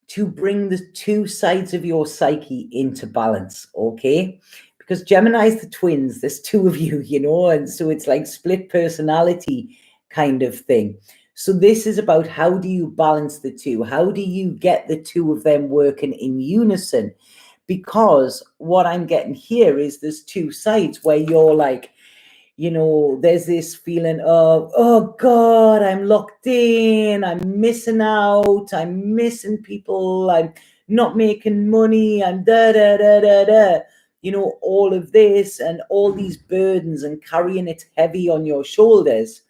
to bring the two sides of your psyche into balance, okay? Because Gemini is the twins, there's two of you, and so it's like split personality kind of thing. So this is about how do you balance the two? How do you get the two of them working in unison? Because what I'm getting here is there's two sides where you're like, there's this feeling of, oh God, I'm locked in, I'm missing out, I'm missing people, I'm not making money, I'm all of this and all these burdens and carrying it heavy on your shoulders.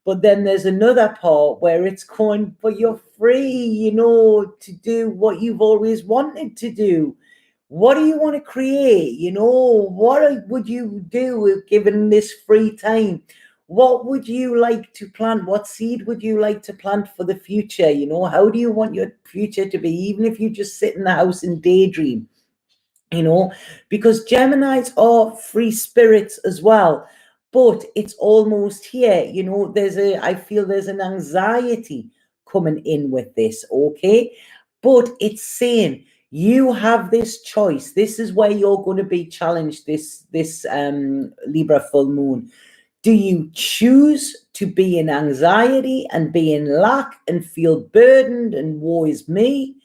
But then there's another part where it's going, but you're free, to do what you've always wanted to do. What do you want to create? What would you do if given this free time? What would you like to plant? What seed would you like to plant for the future? How do you want your future to be? Even if you just sit in the house and daydream, because Geminis are free spirits as well. But it's almost here, I feel there's an anxiety coming in with this, okay? But it's saying, you have this choice. This is where you're going to be challenged this Libra full moon. Do you choose to be in anxiety and be in lack and feel burdened and woe is me?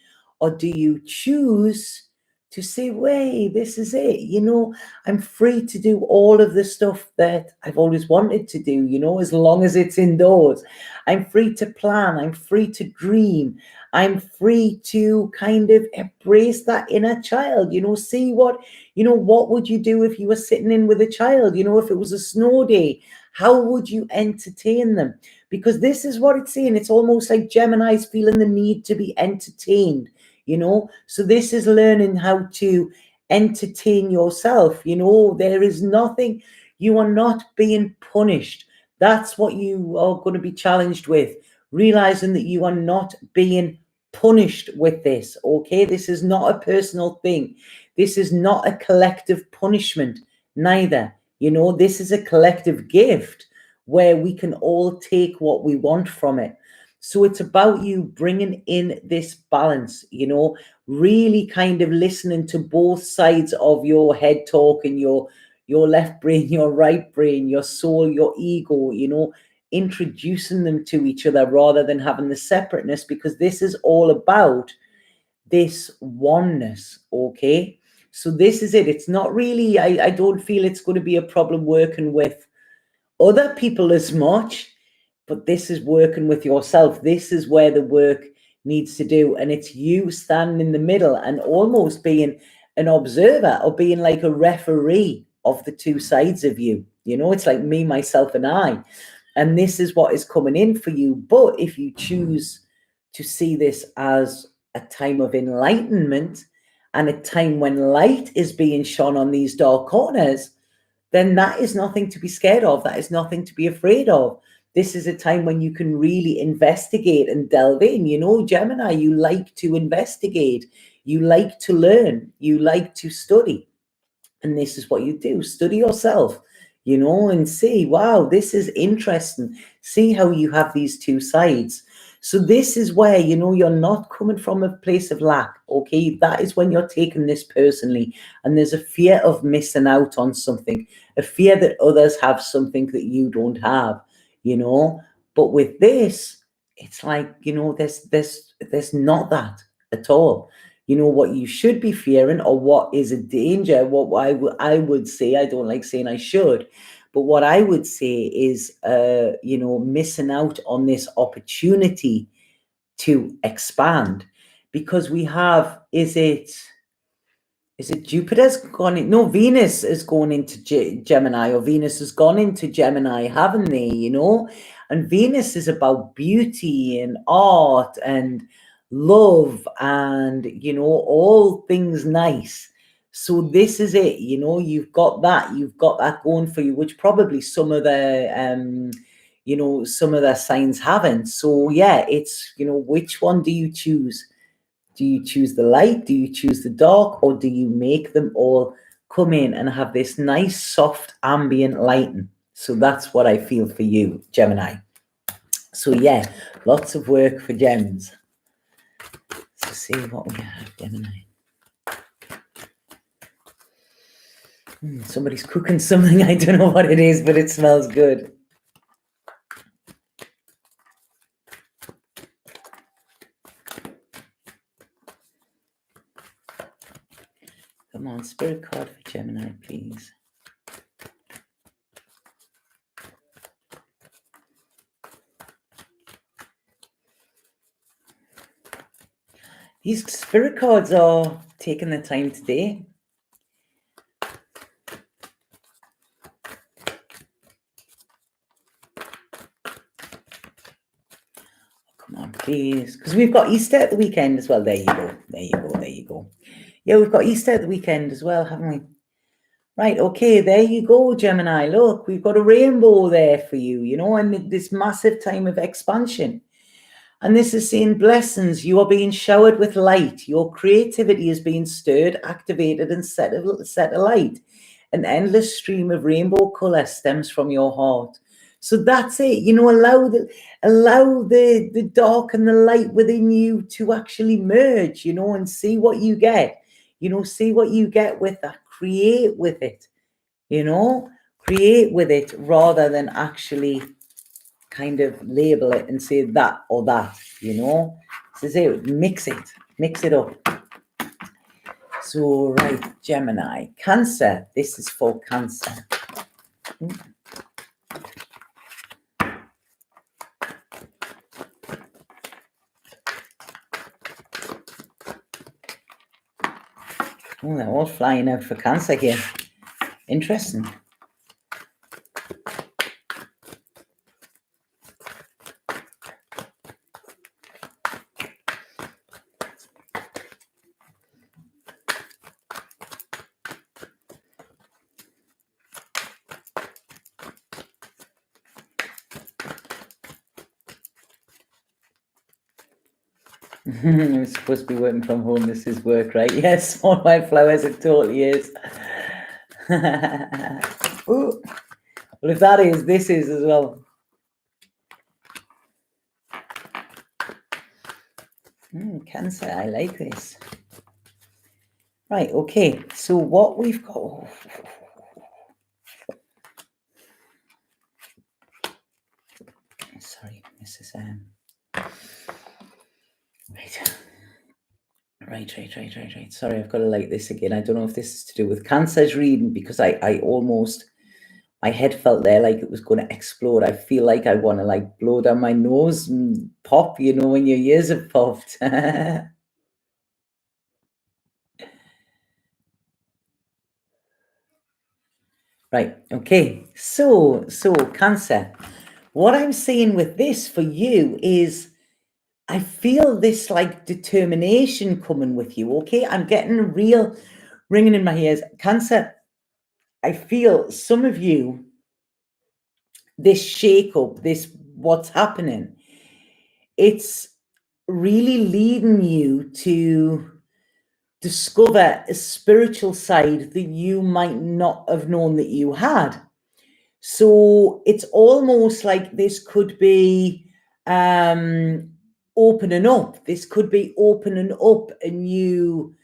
Or do you choose to say, wait, this is it. I'm free to do all of the stuff that I've always wanted to do, as long as it's indoors. I'm free to plan. I'm free to dream. I'm free to kind of embrace that inner child, see what would you do if you were sitting in with a child, if it was a snow day, how would you entertain them? Because this is what it's saying. It's almost like Gemini's feeling the need to be entertained, so this is learning how to entertain yourself. There is nothing, you are not being punished. That's what you are going to be challenged with, realizing that you are not being punished with this, okay? This is not a personal thing. This is not a collective punishment, neither. You know, this is a collective gift where we can all take what we want from it. So it's about you bringing in this balance, you know, really kind of listening to both sides of your head talk and your left brain, your right brain, your soul, your ego, you know, introducing them to each other rather than having the separateness, because this is all about this oneness, okay? So this is it. It's not really, I don't feel it's going to be a problem working with other people as much, but this is working with yourself. This is where the work needs to do. And it's you standing in the middle and almost being an observer or being like a referee of the two sides of you. You know, it's like me, myself, and I. And this is what is coming in for you. But if you choose to see this as a time of enlightenment and a time when light is being shone on these dark corners, then that is nothing to be scared of. That is nothing to be afraid of. This is a time when you can really investigate and delve in. You know, Gemini, you like to investigate, you like to learn, you like to study. And this is what you do. Study yourself, you know, and see, wow, this is interesting. See how you have these two sides. So this is where, you know, you're not coming from a place of lack, okay? That is when you're taking this personally. And there's a fear of missing out on something, a fear that others have something that you don't have, you know? But with this, it's like, you know, there's not that at all. You know what you should be fearing, or what is a danger. What I would say, I don't like saying I should, but what I would say is, you know, missing out on this opportunity to expand, because we have, is it Jupiter's gone in? No, Venus is going into Gemini, or Venus has gone into Gemini, haven't they? You know, and Venus is about beauty and art and love and, you know, all things nice. So this is it, you know, you've got that going for you, which probably some of the you know, some of the signs haven't. So yeah, it's, you know, which one do you choose? Do you choose the light? Do you choose the dark? Or do you make them all come in and have this nice, soft, ambient lighting? So that's what I feel for you, Gemini. So yeah, lots of work for gems. So see what we have, Gemini. Somebody's cooking something. I don't know what it is, but it smells good. Come on, spirit card for Gemini, please. These spirit cards are taking the time today. Come on, please. Because we've got Easter at the weekend as well. There you go. There you go. There you go. Yeah, we've got Easter at the weekend as well, haven't we? Right, okay, there you go, Gemini. Look, we've got a rainbow there for you, you know, and this massive time of expansion. And this is saying blessings. You are being showered with light. Your creativity is being stirred, activated, and set alight. An endless stream of rainbow color stems from your heart. So that's it. You know, allow the dark and the light within you to actually merge, you know, and see what you get. You know, see what you get with that. Create with it, you know, create with it rather than actually kind of label it and say that or that, you know. So say mix it up. So right, Gemini, Cancer. This is for Cancer. Oh, they're all flying out for Cancer here. Interesting. I'm supposed to be working from home. This is work, right? Yes, small white flowers, it totally is. Ooh. Well, if that is, this is as well. Cancer, I like this. Right, okay. So what we've got... Oh. Sorry, this is... Right. Sorry, I've got to light this again. I don't know if this is to do with Cancer's reading, because I almost... My head felt there like it was going to explode. I feel like I want to like blow down my nose and pop, you know, when your ears have popped. Right, okay. So Cancer, what I'm saying with this for you is I feel this like determination coming with you, okay? I'm getting a real ringing in my ears. Cancer, I feel some of you, this shake-up, this what's happening, it's really leading you to discover a spiritual side that you might not have known that you had. So it's almost like this could be opening up. This could be opening up a new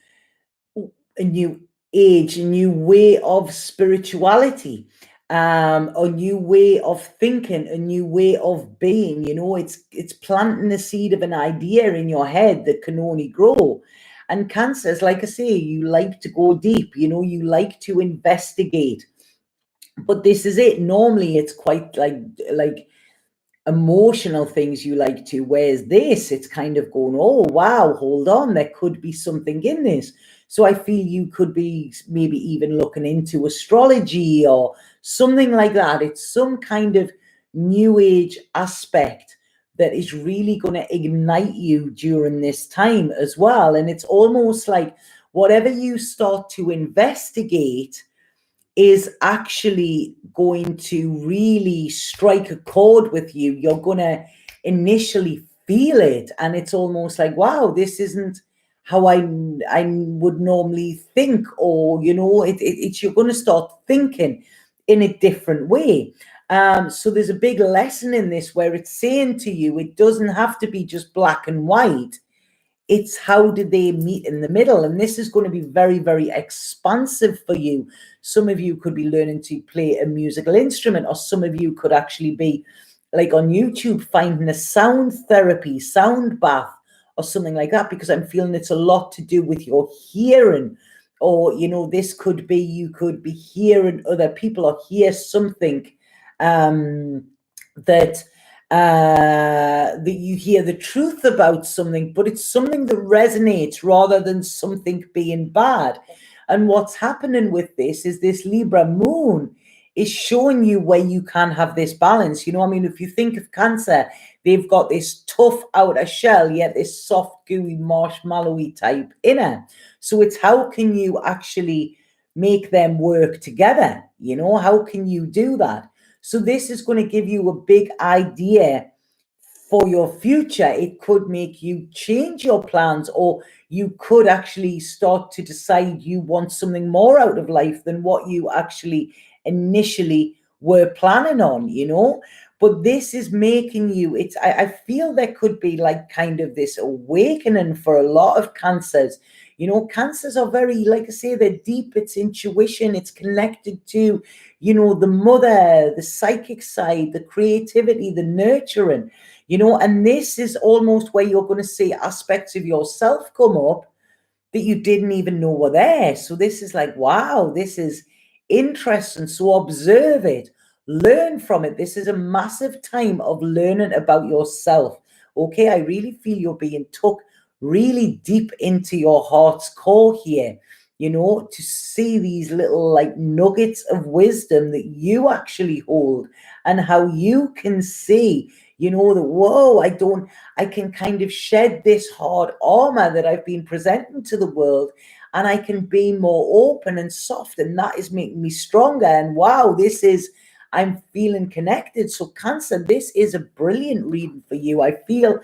age, a new way of spirituality, a new way of thinking, a new way of being. You know, it's planting the seed of an idea in your head that can only grow. And Cancers, like I say, you like to go deep, you know, you like to investigate. But this is it. Normally it's quite like emotional things you like to, whereas this, it's kind of going, oh wow, hold on, there could be something in this. So I feel you could be maybe even looking into astrology or something like that. It's some kind of new age aspect that is really going to ignite you during this time as well. And it's almost like whatever you start to investigate is actually going to really strike a chord with you. You're going to initially feel it, and it's almost like, wow, this isn't how I would normally think, or you know, it's you're going to start thinking in a different way. So there's a big lesson in this where it's saying to you, it doesn't have to be just black and white. It's how do they meet in the middle? And this is going to be very, very expansive for you. Some of you could be learning to play a musical instrument, or some of you could actually be like on YouTube finding a sound therapy, sound bath, or something like that, because I'm feeling it's a lot to do with your hearing. Or, you know, this could be, you could be hearing other people or hear something that that you hear the truth about something, but it's something that resonates rather than something being bad. And what's happening with this is this Libra moon is showing you where you can have this balance. You know, I mean, if you think of Cancer, they've got this tough outer shell, yet this soft, gooey, marshmallowy type inner. So it's how can you actually make them work together? You know, how can you do that? So this is going to give you a big idea for your future. It could make you change your plans, or you could actually start to decide you want something more out of life than what you actually initially were planning on, you know. But this is making you, I feel there could be like kind of this awakening for a lot of Cancers. You know, Cancers are very, like I say, they're deep. It's intuition. It's connected to, you know, the mother, the psychic side, the creativity, the nurturing, you know, and this is almost where you're going to see aspects of yourself come up that you didn't even know were there. So this is like, wow, this is interesting. So observe it, learn from it. This is a massive time of learning about yourself. Okay, I really feel you're being took really deep into your heart's core here, you know, to see these little like nuggets of wisdom that you actually hold, and how you can see, you know, that, whoa, I can kind of shed this hard armor that I've been presenting to the world, and I can be more open and soft, and that is making me stronger. And wow, I'm feeling connected. So Cancer, this is a brilliant reading for you. I feel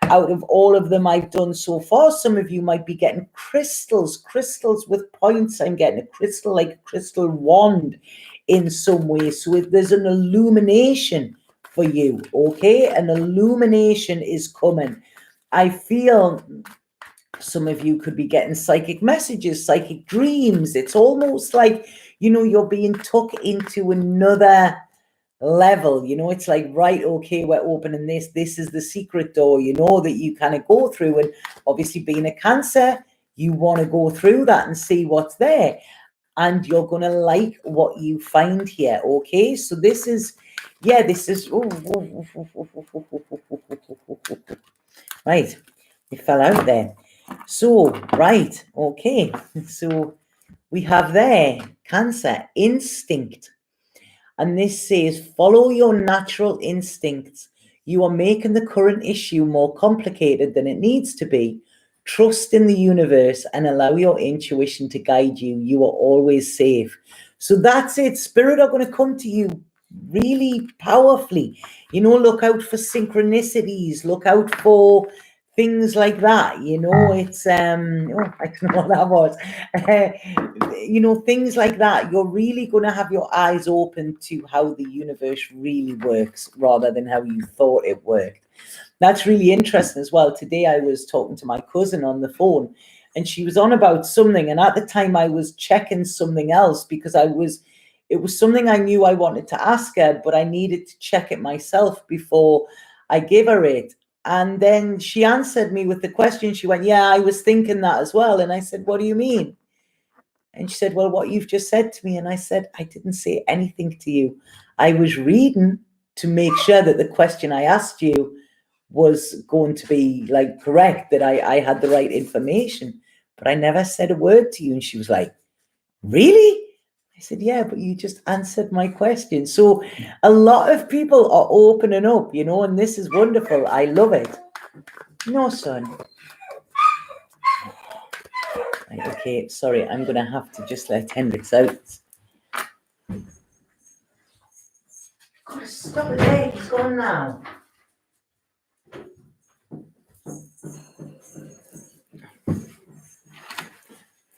out of all of them I've done so far. Some of you might be getting crystals with points. I'm getting a crystal, like a crystal wand in some way. So there's an illumination for you, okay? An illumination is coming. I feel some of you could be getting psychic messages, psychic dreams. It's almost like, you're being took into another level. It's like, right, okay, we're opening this is the secret door, that you kind of go through. And obviously, being a Cancer, you want to go through that and see what's there, and you're gonna like what you find here. Okay, so this is right, it fell out there. So right, okay, so we have there Cancer, instinct. And this says, follow your natural instincts. You are making the current issue more complicated than it needs to be. Trust in the universe and allow your intuition to guide you. You are always safe. So that's it. Spirit are going to come to you really powerfully. Look out for synchronicities. Look out for things like that. It's I don't know what that was. Things like that. You're really going to have your eyes open to how the universe really works rather than how you thought it worked. That's really interesting as well. Today I was talking to my cousin on the phone, and she was on about something, and at the time I was checking something else because it was something I knew I wanted to ask her, but I needed to check it myself before I gave her it. And then she answered me with the question. She went, yeah, I was thinking that as well. And I said, what do you mean? And she said, well, what you've just said to me. And I said, I didn't say anything to you. I was reading to make sure that the question I asked you was going to be like correct, that I had the right information, but I never said a word to you. And she was like, really? I said, yeah, but you just answered my question. So a lot of people are opening up, and this is wonderful. I love it. No, son. Right, okay, sorry, I'm going to have to just let Hendrix out. God, stop it there. He's gone now.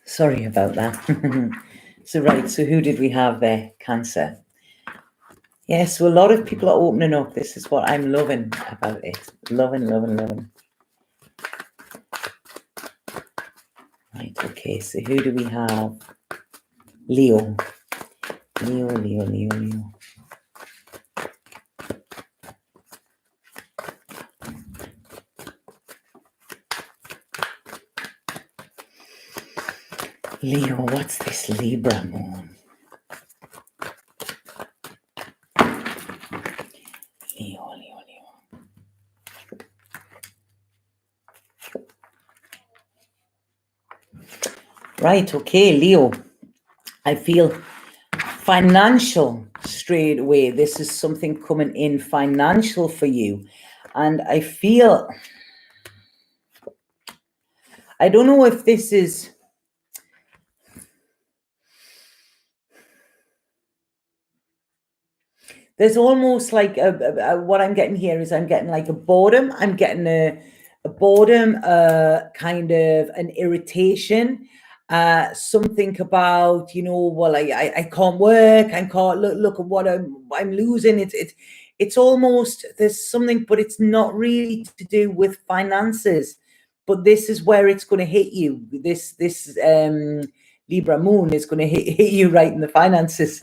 Sorry about that. So who did we have there? Cancer. Yes, so a lot of people are opening up. This is what I'm loving about it. Loving. Right, okay, so who do we have? Leo. Leo. Leo, what's this Libra moon? Leo. Right, okay, Leo. I feel financial straight away. This is something coming in financial for you. And I feel, I don't know if this is, there's almost like what I'm getting here is I'm getting like a boredom. I'm getting a boredom, kind of an irritation, something about, well, I can't work. I can't look at what I'm losing. It's almost, there's something, but it's not really to do with finances. But this is where it's going to hit you. This Libra moon is going to hit you right in the finances.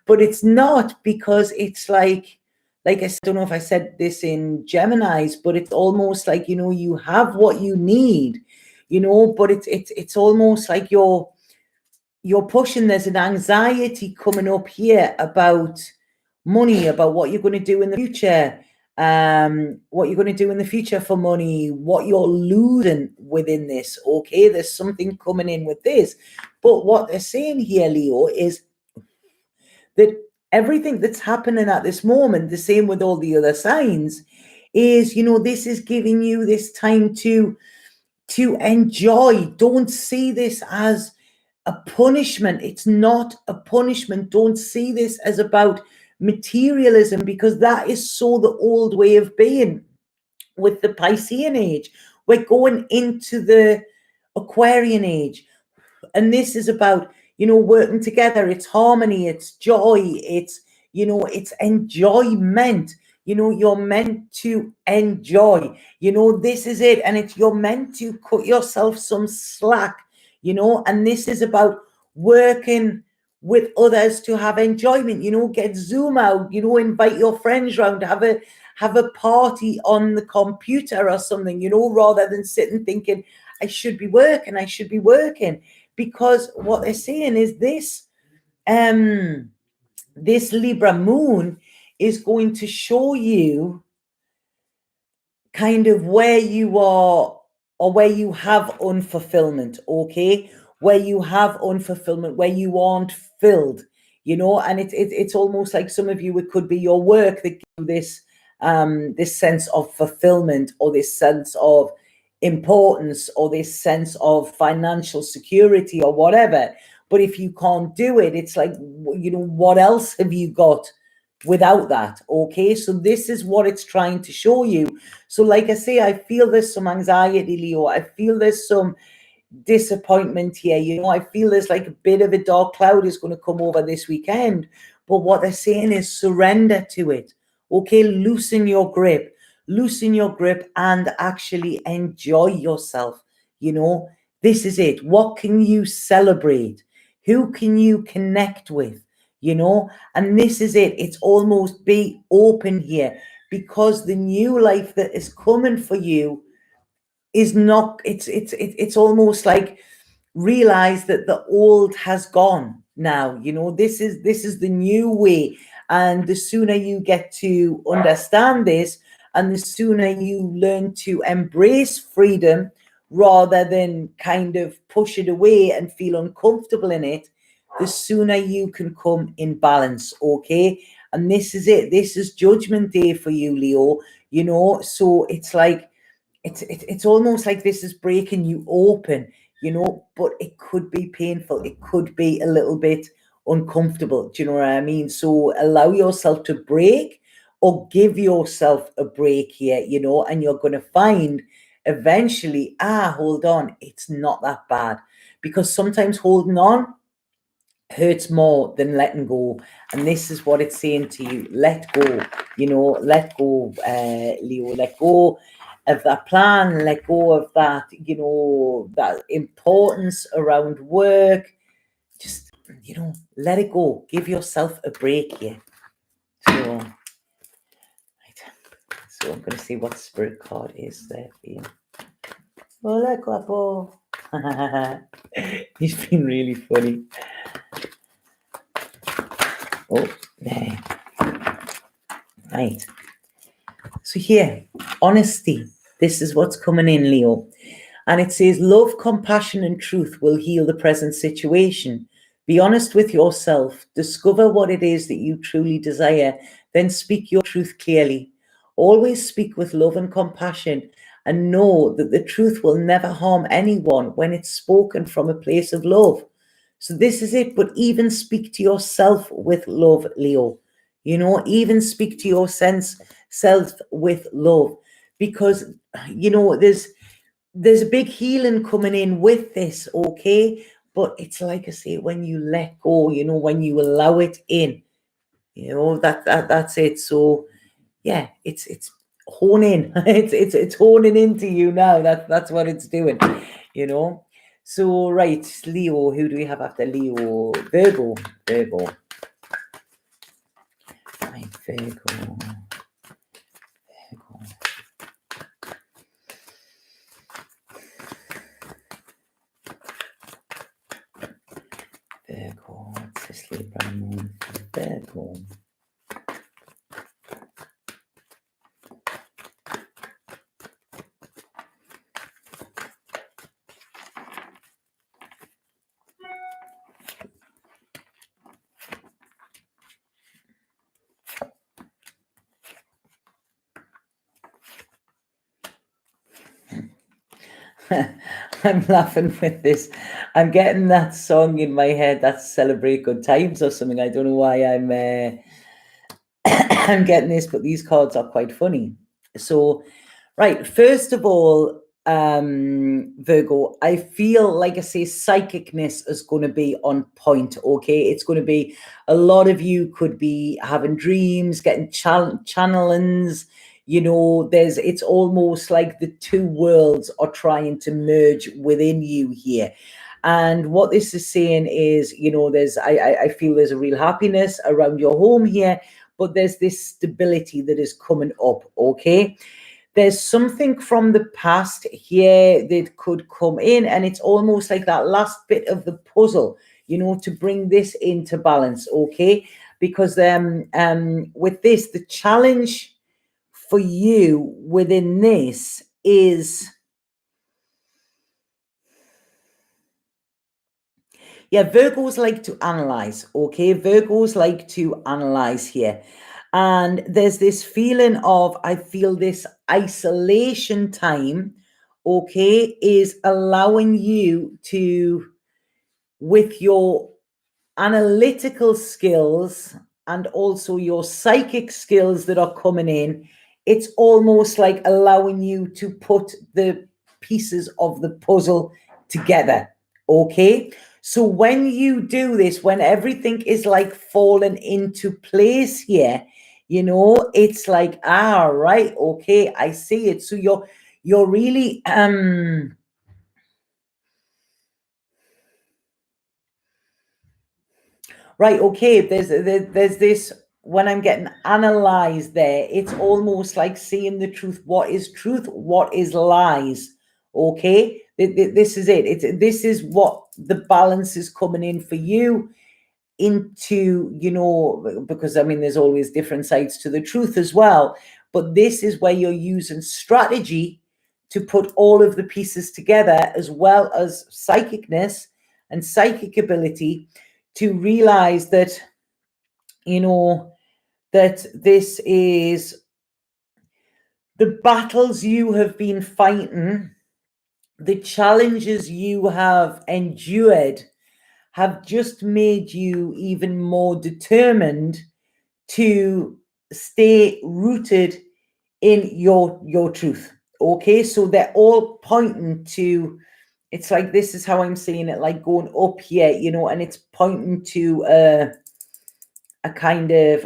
But it's not, because it's like I don't know if I said this in Gemini's, but it's almost like, you have what you need, but it's almost like you're pushing. There's an anxiety coming up here about money, about what you're going to do in the future, what you're going to do in the future for money, what you're losing within this. Okay, there's something coming in with this. But what they're saying here, Leo, is that everything that's happening at this moment, the same with all the other signs, is, this is giving you this time to enjoy. Don't see this as a punishment. It's not a punishment. Don't see this as about materialism, because that is so the old way of being. with the Piscean age. We're going into the Aquarian age. And this is about, working together. It's harmony, it's joy, it's, it's enjoyment. You're meant to enjoy. This is it. And you're meant to cut yourself some slack, and this is about working with others to have enjoyment. Get Zoom out, invite your friends round, have a party on the computer or something, rather than sitting thinking, I should be working. Because what they're saying is this Libra moon is going to show you kind of where you are or where you have unfulfillment, okay? Where you have unfulfillment, where you aren't filled, and it's almost like some of you, it could be your work that gives you this sense of fulfillment, or this sense of importance, or this sense of financial security, or whatever. But if you can't do it, it's like, what else have you got without that? Okay, so this is what it's trying to show you. So like I say, I feel there's some anxiety, Leo. I feel there's some disappointment here. I feel there's like a bit of a dark cloud is going to come over this weekend. But what they're saying is surrender to it. Okay, loosen your grip and actually enjoy yourself. This is it. What can you celebrate? Who can you connect with? And this is it. It's almost be open here, because the new life that is coming for you is not, it's almost like realize that the old has gone now. This is the new way. And the sooner you get to understand this, and the sooner you learn to embrace freedom rather than kind of push it away and feel uncomfortable in it, the sooner you can come in balance. Okay, and this is it. This is Judgment Day for you, Leo. So it's like it's almost like this is breaking you open, but it could be painful. It could be a little bit uncomfortable. Do you know what I mean? So allow yourself to break, or give yourself a break here, and you're going to find eventually, hold on, it's not that bad. Because sometimes holding on hurts more than letting go. And this is what it's saying to you. Let go, let go, Leo. Let go of that plan, let go of that, that importance around work. Just, let it go. Give yourself a break here. So, right. So I'm going to see what spirit card is there for you. Hola, guapo. He's been really funny. Oh, there. Right. So here, honesty. This is what's coming in, Leo. And it says, love, compassion, and truth will heal the present situation. Be honest with yourself. Discover what it is that you truly desire. Then speak your truth clearly. Always speak with love and compassion, and know that the truth will never harm anyone when it's spoken from a place of love. So this is it. But even speak to yourself with love, Leo. Even speak to your self with love, because there's a big healing coming in with this, okay? But it's like I say, when you let go, when you allow it in, that's it. So yeah, it's honing. it's honing into you now. That's what it's doing, So right, Leo, who do we have after Leo? Virgo. Right, Virgo. Virgo, what's this Libra moon for Virgo? I'm laughing with this. I'm getting that song in my head, that's Celebrate Good Times or something. I don't know why I'm I'm getting this, but these cards are quite funny. So, Right. First of all, Virgo, I feel like I say psychicness is going to be on point. Okay. It's going to be a lot of you could be having dreams, getting channelings. It's almost like the two worlds are trying to merge within you here. And what this is saying is, I feel there's a real happiness around your home here, but there's this stability that is coming up. Okay. There's something from the past here that could come in, and it's almost like that last bit of the puzzle, to bring this into balance. Okay. Because with this, the challenge for you within this is, Virgos like to analyze. Okay. Virgos like to analyze here. And there's this feeling of, I feel this isolation time, okay, is allowing you to, with your analytical skills and also your psychic skills that are coming in, it's almost like allowing you to put the pieces of the puzzle together. Okay. So when you do this, when everything is like falling into place here, it's like, right, okay, I see it. So you're really right, okay, there's this, when I'm getting analyzed there, it's almost like seeing the truth. What is truth? What is lies? Okay, this is it. This is what the balance is coming in for you into, because I mean, there's always different sides to the truth as well. But this is where you're using strategy to put all of the pieces together, as well as psychicness and psychic ability, to realize that, that this is the battles you have been fighting, the challenges you have endured have just made you even more determined to stay rooted in your truth. Okay, so they're all pointing to, it's like, this is how I'm seeing it, like going up here, and it's pointing to a kind of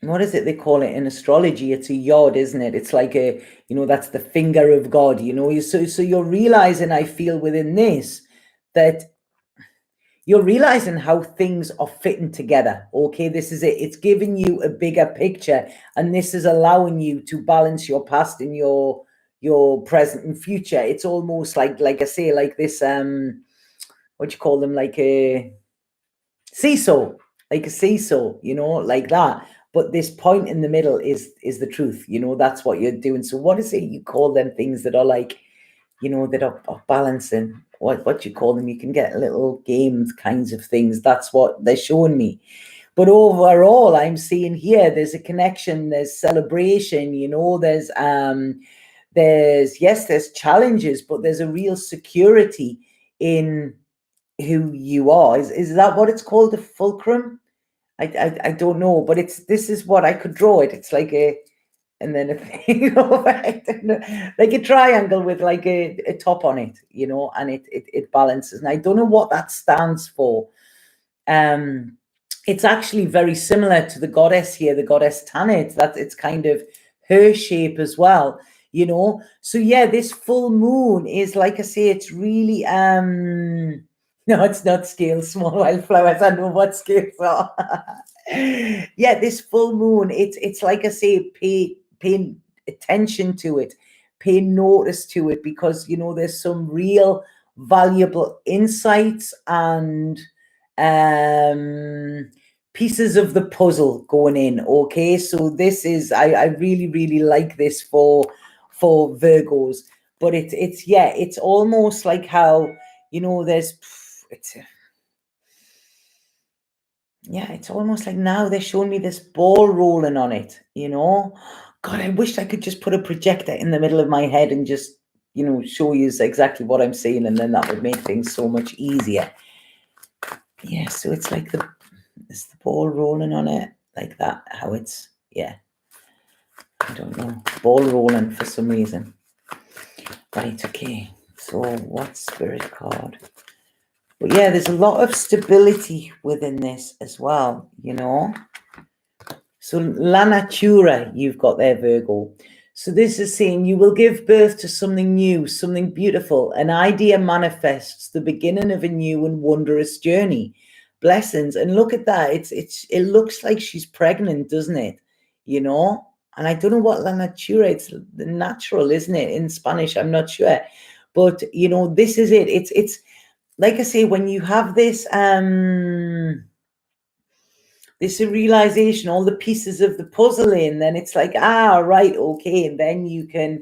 what is it they call it in astrology? It's a yod, isn't it? It's like a, that's the finger of God, so you're realizing, I feel within this, that you're realizing how things are fitting together. Okay, this is it. It's giving you a bigger picture, and this is allowing you to balance your past and your present and future. It's almost like I say, like this what do you call them, like a seesaw, like like that. But this point in the middle is the truth. That's what you're doing. So what is it you call them things that are like, that are balancing? What do you call them? You can get little games kinds of things. That's what they're showing me. But overall, I'm seeing here, there's a connection, there's celebration, there's challenges, but there's a real security in who you are. Is that what it's called? The fulcrum? I don't know, but this is what I could draw it. It's like a, and then a thing over it, like a triangle with like a top on it, and it balances. And I don't know what that stands for. It's actually very similar to the goddess here, the goddess Tanit. It's kind of her shape as well, So yeah, this full moon is, like I say, it's really no, it's not scales, small wildflowers. I know what scales are. Yeah, this full moon, it's like I say, paying attention to it, pay notice to it, because there's some real valuable insights and pieces of the puzzle going in. Okay, so this is, I really, really like this for Virgos. But it's almost like how, there's it's almost like now they're showing me this ball rolling on it, God, I wish I could just put a projector in the middle of my head and just, show you exactly what I'm seeing, and then that would make things so much easier. Yeah, so it's like the ball rolling on it. like that, how it's, yeah, I don't know, ball rolling for some reason. Right, okay, so what's spirit card? But yeah, there's a lot of stability within this as well, you know. So La Natura, you've got there, Virgo. So this is saying you will give birth to something new, something beautiful. An idea manifests the beginning of a new and wondrous journey. Blessings. And look at that. It looks like she's pregnant, doesn't it? You know? And I don't know what La Natura, it's the natural, isn't it? In Spanish, I'm not sure. But you know, this is it. It's like I say, when you have this this realization, all the pieces of the puzzle in, then it's like, right, okay, and then you can,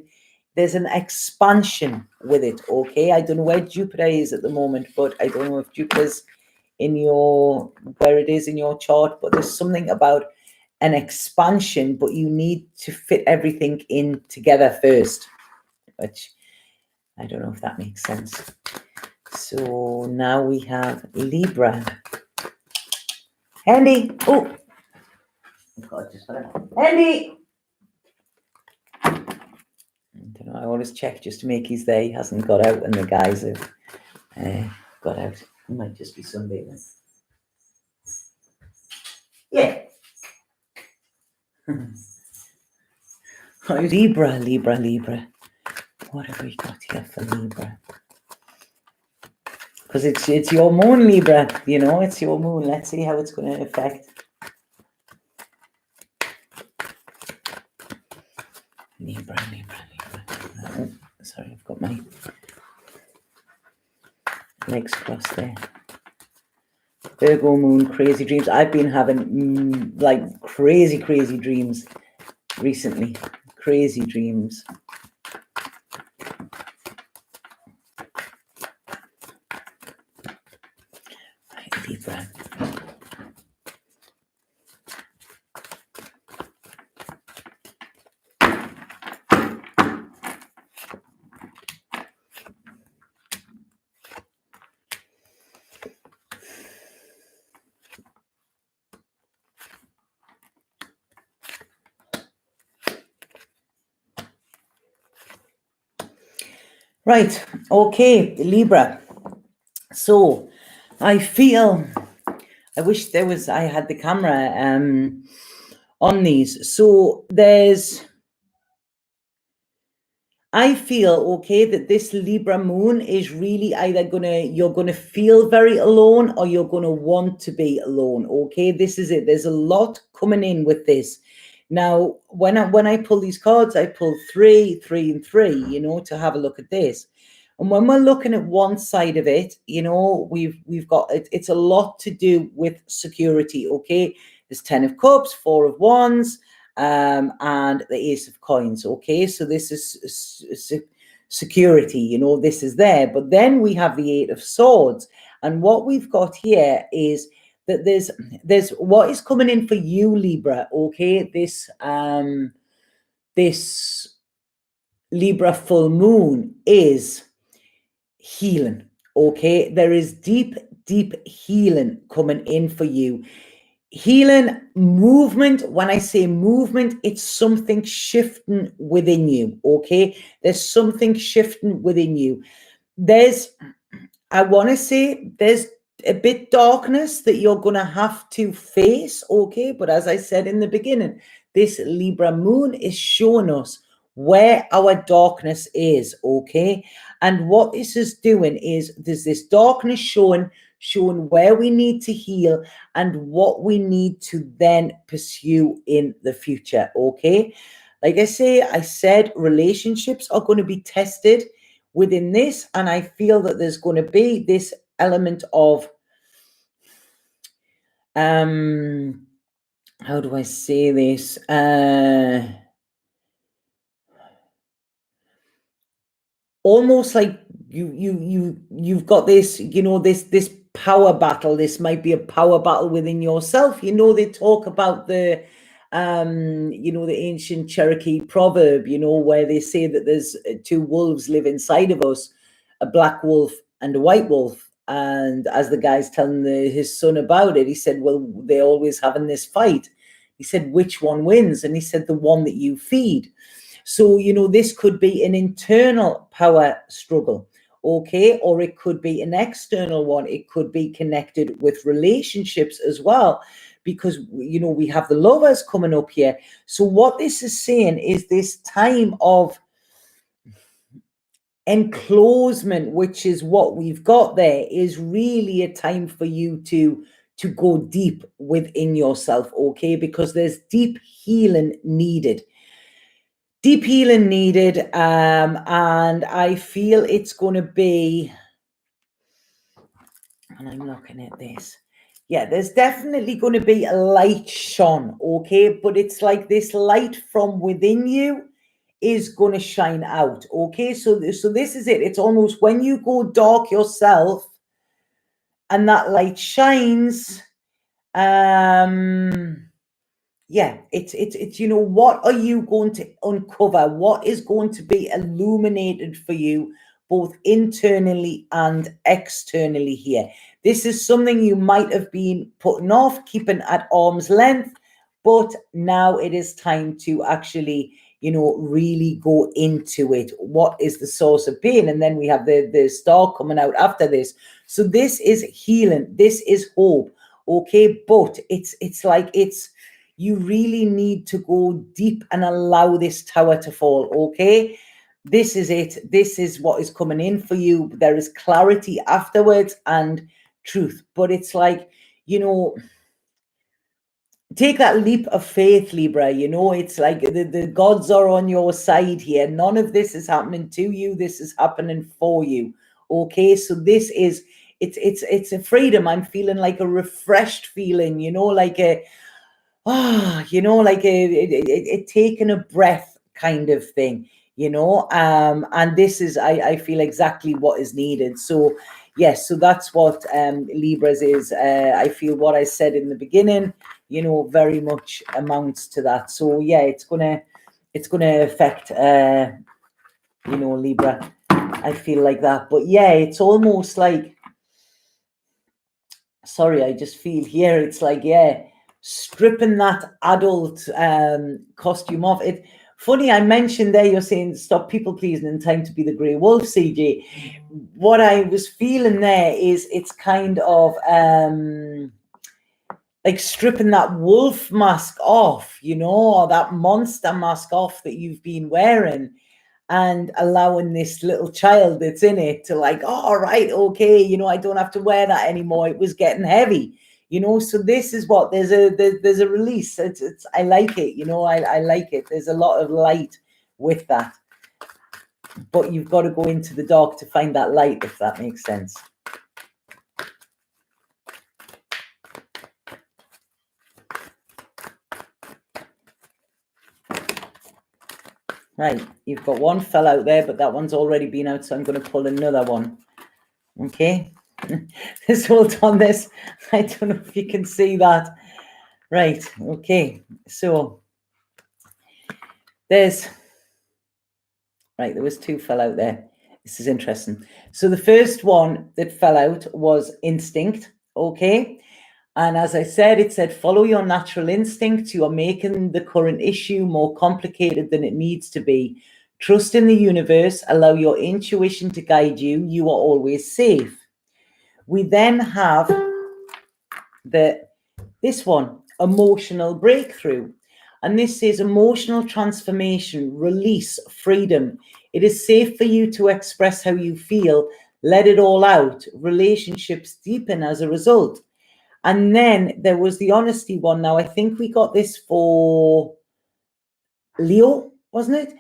there's an expansion with it, okay? I don't know where Jupiter is at the moment, but I don't know if Jupiter's in your, where it is in your chart, but there's something about an expansion, but you need to fit everything in together first, which I don't know if that makes sense. So now we have Libra. Andy, oh, God, just Andy. I don't know. I always check just to make he's there. He hasn't got out, and the guys have got out. It might just be Sunday then. Yeah. Oh, Libra. What have we got here for Libra? Because it's your moon, Libra. You know, it's your moon. Let's see how it's going to affect. Libra. Oh, sorry, I've got my legs crossed there. Virgo moon, crazy dreams. I've been having like crazy dreams recently. Crazy dreams. Right, Libra. Right, okay, Libra. So I feel, I wish there was, I had the camera on these. So I feel, okay, that this Libra moon is really either you're gonna feel very alone, or you're gonna want to be alone, okay? This is it. There's a lot coming in with this. Now, when I pull these cards, I pull 3, 3, and 3, you know, to have a look at this. And when we're looking at one side of it, you know, we've got it's a lot to do with security, okay? There's 10 of Cups, 4 of Wands, and the Ace of Coins, okay? So this is security, you know, this is there. But then we have the 8 of Swords. And what we've got here is that there's what is coming in for you, Libra, okay? This Libra full moon is healing, okay? There is deep healing coming in for you. Healing, movement. When I say movement, it's something shifting within you, okay? There's something shifting within you. I want to say there's a bit darkness that you're going to have to face, okay? But as I said in the beginning, this Libra moon is showing us where our darkness is, okay? And what this is doing is there's this darkness showing where we need to heal and what we need to then pursue in the future, okay? Like I said relationships are going to be tested within this, and I feel that there's going to be this element of how do I say this? Almost like you've got this, you know, this power battle. This might be a power battle within yourself. You know, they talk about the you know, the ancient Cherokee proverb, you know, where they say that there's 2 wolves live inside of us, a black wolf and a white wolf. And as the guy's telling his son about it, he said, well, they're always having this fight. He said, which one wins? And he said, the one that you feed. So, you know, this could be an internal power struggle, okay? Or it could be an external one. It could be connected with relationships as well, because, you know, we have the Lovers coming up here. So what this is saying is this time of enclosement, which is what we've got there, is really a time for you to go deep within yourself, okay? Because there's deep healing needed. Deep healing needed, and I feel it's going to be, and I'm looking at this, yeah, there's definitely going to be a light shone, okay? But it's like this light from within you is going to shine out, okay? So this is it. It's almost when you go dark yourself and that light shines, yeah, it's you know, what are you going to uncover? What is going to be illuminated for you, both internally and externally here? This is something you might have been putting off, keeping at arm's length, but now it is time to actually, you know, really go into it. What is the source of pain? And then we have the star coming out after this. So this is healing. This is hope. Okay, but it's like you really need to go deep and allow this tower to fall, okay? This is it. This is what is coming in for you. There is clarity afterwards and truth. But it's like, you know, take that leap of faith, Libra. You know, it's like the gods are on your side here. None of this is happening to you. This is happening for you, okay? So this is, it's a freedom. I'm feeling like a refreshed feeling, you know, like a, you know, like a taking a breath kind of thing, you know, and this is, I feel exactly what is needed. So yes, so that's what Libras is. I feel what I said in the beginning, you know, very much amounts to that. So yeah, it's gonna affect you know, Libra. I feel like that. But yeah, it's almost like, sorry, I just feel here, it's like, yeah, stripping that adult costume off. It funny, I mentioned there, you're saying stop people pleasing and time to be the grey wolf, CJ. What I was feeling there is it's kind of like stripping that wolf mask off, you know, or that monster mask off that you've been wearing, and allowing this little child that's in it to like, oh, all right, okay, you know, I don't have to wear that anymore. It was getting heavy, you know. So this is what there's a release. It's I like it, you know. I like it. There's a lot of light with that, but you've got to go into the dark to find that light, if that makes sense. Right, you've got one fell out there, but that one's already been out, so I'm going to pull another one. Okay, let's hold on this. I don't know if you can see that. Right, okay, so there's, right, there was two fell out there. This is interesting. So the first one that fell out was instinct, okay? And as I said, it said, follow your natural instinct. You are making the current issue more complicated than it needs to be. Trust in the universe. Allow your intuition to guide you. You are always safe. We then have this one, emotional breakthrough. And this is emotional transformation, release, freedom. It is safe for you to express how you feel. Let it all out. Relationships deepen as a result. And then there was the honesty one. Now, I think we got this for Leo, wasn't it?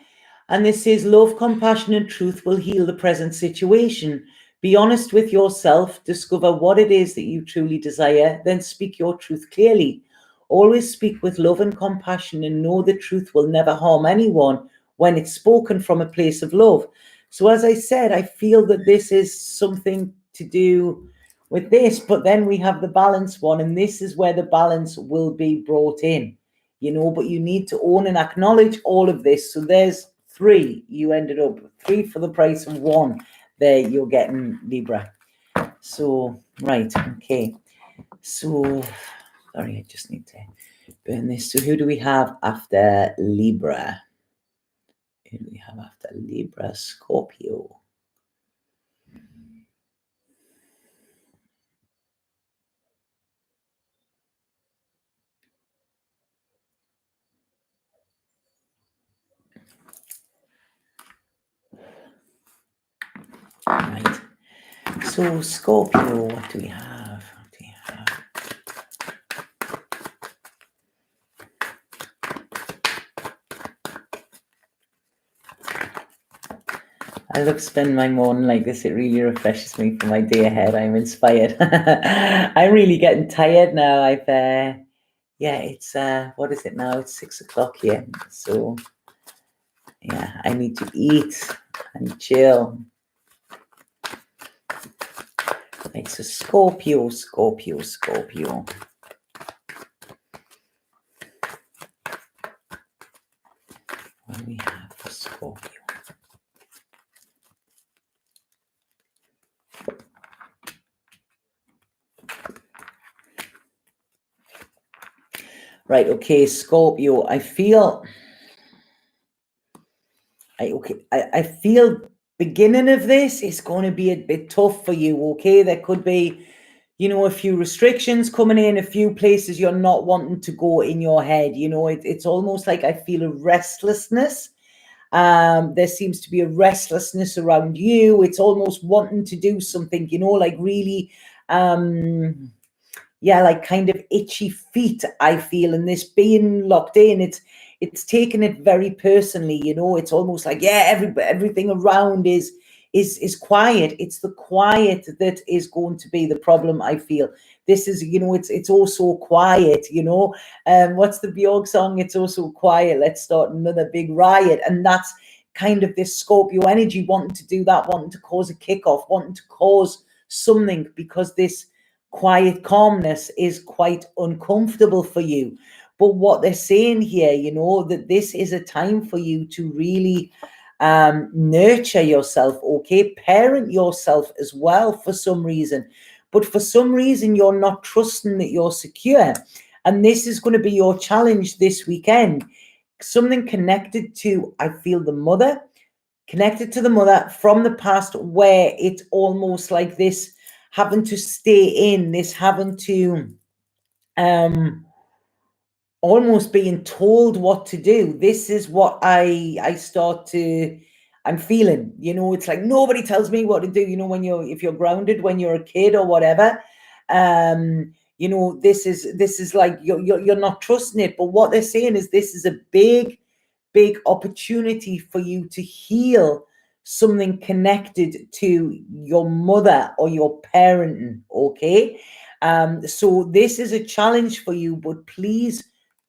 And this says, love, compassion, and truth will heal the present situation. Be honest with yourself. Discover what it is that you truly desire. Then speak your truth clearly. Always speak with love and compassion, and know the truth will never harm anyone when it's spoken from a place of love. So as I said, I feel that this is something to do with this, but then we have the balance one, and this is where the balance will be brought in, you know, but you need to own and acknowledge all of this. So there's three. You ended up 3 for the price of 1 there. You're getting, Libra. So right, okay, so sorry, I just need to Burn this. So who do we have after Libra? Who do we have after Libra? Scorpio. Right. So Scorpio, what do we have? I love spending my morning like this. It really refreshes me for my day ahead. I'm inspired. I'm really getting tired now. Yeah, it's what is it now? It's 6 o'clock here. So yeah, I need to eat and chill. Right, so Scorpio. What do we have for Scorpio? Right, okay, Scorpio. I feel beginning of this is going to be a bit tough for you, okay? There could be, a few restrictions coming in, a few places you're not wanting to go in your head. It's almost like I feel a restlessness. There seems to be a restlessness around you. It's almost wanting to do something, like really, like kind of itchy feet, I feel, and this being locked in, it's taking it very personally. It's almost like, everything around is quiet. It's the quiet that is going to be the problem, I feel. This is, it's also quiet, what's the Bjork song? It's also quiet, let's start another big riot. And that's kind of this Scorpio energy, wanting to do that, wanting to cause a kickoff, wanting to cause something, because this quiet calmness is quite uncomfortable for you. But what they're saying here, that this is a time for you to really nurture yourself, okay? Parent yourself as well for some reason. But for some reason, you're not trusting that you're secure. And this is going to be your challenge this weekend. Something connected to, I feel, connected to the mother from the past, where it's almost like this having to stay in, this having to almost being told what to do. This is what I'm feeling. It's like nobody tells me what to do. If you're grounded when you're a kid or whatever, this is like you're not trusting it. But what they're saying is this is a big opportunity for you to heal something connected to your mother or your parenting, okay? So this is a challenge for you, but please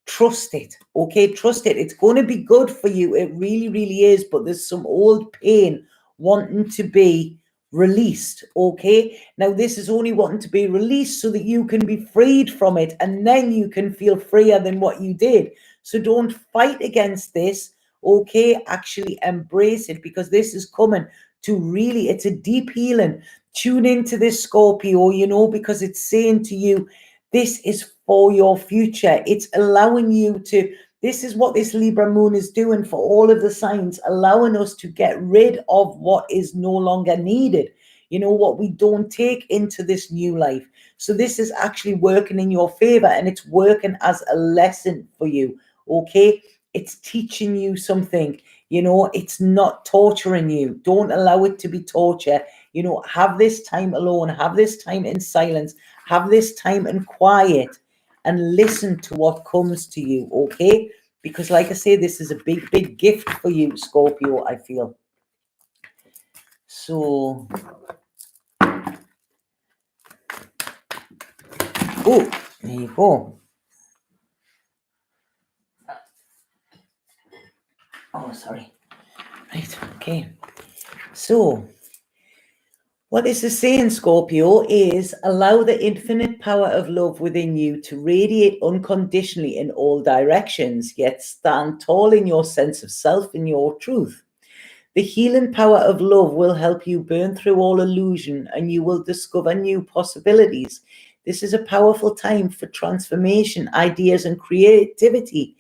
trust it, okay? Trust it. It's going to be good for you. It really, really is. But there's some old pain wanting to be released, okay? Now, this is only wanting to be released so that you can be freed from it, and then you can feel freer than what you did. So don't fight against this, okay? Actually embrace it, because this is coming to really, it's a deep healing. Tune into this, Scorpio, because it's saying to you, this is for your future. It's allowing you to, this is what this Libra moon is doing for all of the signs, allowing us to get rid of what is no longer needed, what we don't take into this new life. So this is actually working in your favor, and it's working as a lesson for you, okay? It's teaching you something, it's not torturing you. Don't allow it to be torture. Have this time alone, have this time in silence, have this time in quiet, and listen to what comes to you, okay? Because like I say, this is a big gift for you, Scorpio, I feel. So, oh, there you go. Oh, sorry. Right, okay. So, what this is saying, Scorpio, is allow the infinite power of love within you to radiate unconditionally in all directions, yet stand tall in your sense of self and your truth. The healing power of love will help you burn through all illusion, and you will discover new possibilities. This is a powerful time for transformation, ideas, and creativity.